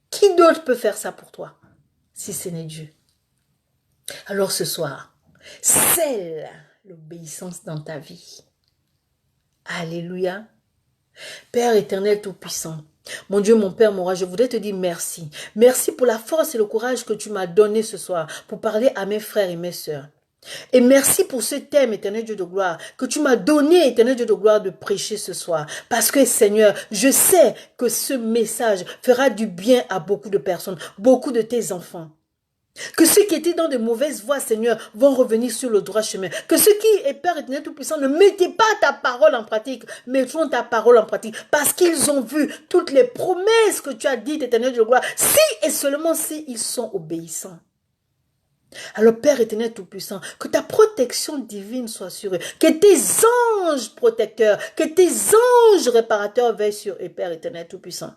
Qui d'autre peut faire ça pour toi, si ce n'est Dieu? Alors ce soir, scelle l'obéissance dans ta vie. Alléluia. Père éternel tout-puissant, mon Dieu, mon Père, mon roi, je voudrais te dire merci. Merci pour la force et le courage que tu m'as donné ce soir pour parler à mes frères et mes sœurs. Et merci pour ce thème, éternel Dieu de gloire, que tu m'as donné, éternel Dieu de gloire, de prêcher ce soir. Parce que, Seigneur, je sais que ce message fera du bien à beaucoup de personnes, beaucoup de tes enfants. Que ceux qui étaient dans de mauvaises voies, Seigneur, vont revenir sur le droit chemin. Que ceux qui, Père éternel tout-puissant, ne mettaient pas ta parole en pratique, mettront ta parole en pratique. Parce qu'ils ont vu toutes les promesses que tu as dites, éternel de gloire, si et seulement si ils sont obéissants. Alors Père éternel tout-puissant, que ta protection divine soit sur eux, que tes anges protecteurs, que tes anges réparateurs veillent sur eux, Père éternel tout-puissant.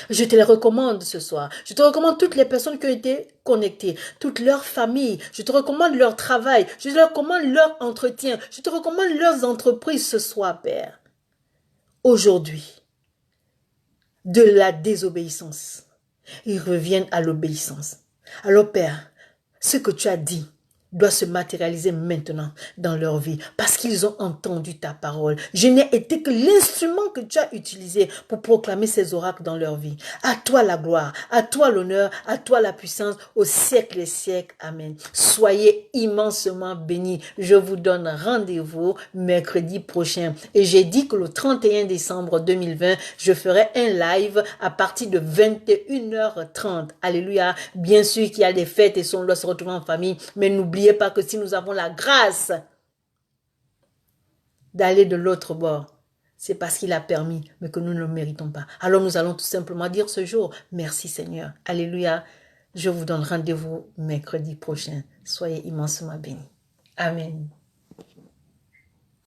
Je te les recommande ce soir. Je te recommande toutes les personnes qui ont été connectées, toutes leurs familles. Je te recommande leur travail. Je te recommande leur entretien. Je te recommande leurs entreprises ce soir, Père. Aujourd'hui, de la désobéissance, ils reviennent à l'obéissance. Alors, Père, ce que tu as dit doit se matérialiser maintenant dans leur vie parce qu'ils ont entendu ta parole. Je n'ai été que l'instrument que tu as utilisé pour proclamer ces oracles dans leur vie. À toi la gloire, à toi l'honneur, à toi la puissance, au siècle des siècles. Amen. Soyez immensement bénis. Je vous donne rendez-vous mercredi prochain. Et j'ai dit que le 31 décembre 2020, je ferai un live à partir de 21h30. Alléluia. Bien sûr qu'il y a des fêtes et on doit se retrouver en famille, mais n'oubliez pas que si nous avons la grâce d'aller de l'autre bord, c'est parce qu'il a permis, mais que nous ne le méritons pas. Alors nous allons tout simplement dire ce jour, merci Seigneur. Alléluia. Je vous donne rendez-vous mercredi prochain. Soyez immensement bénis. Amen.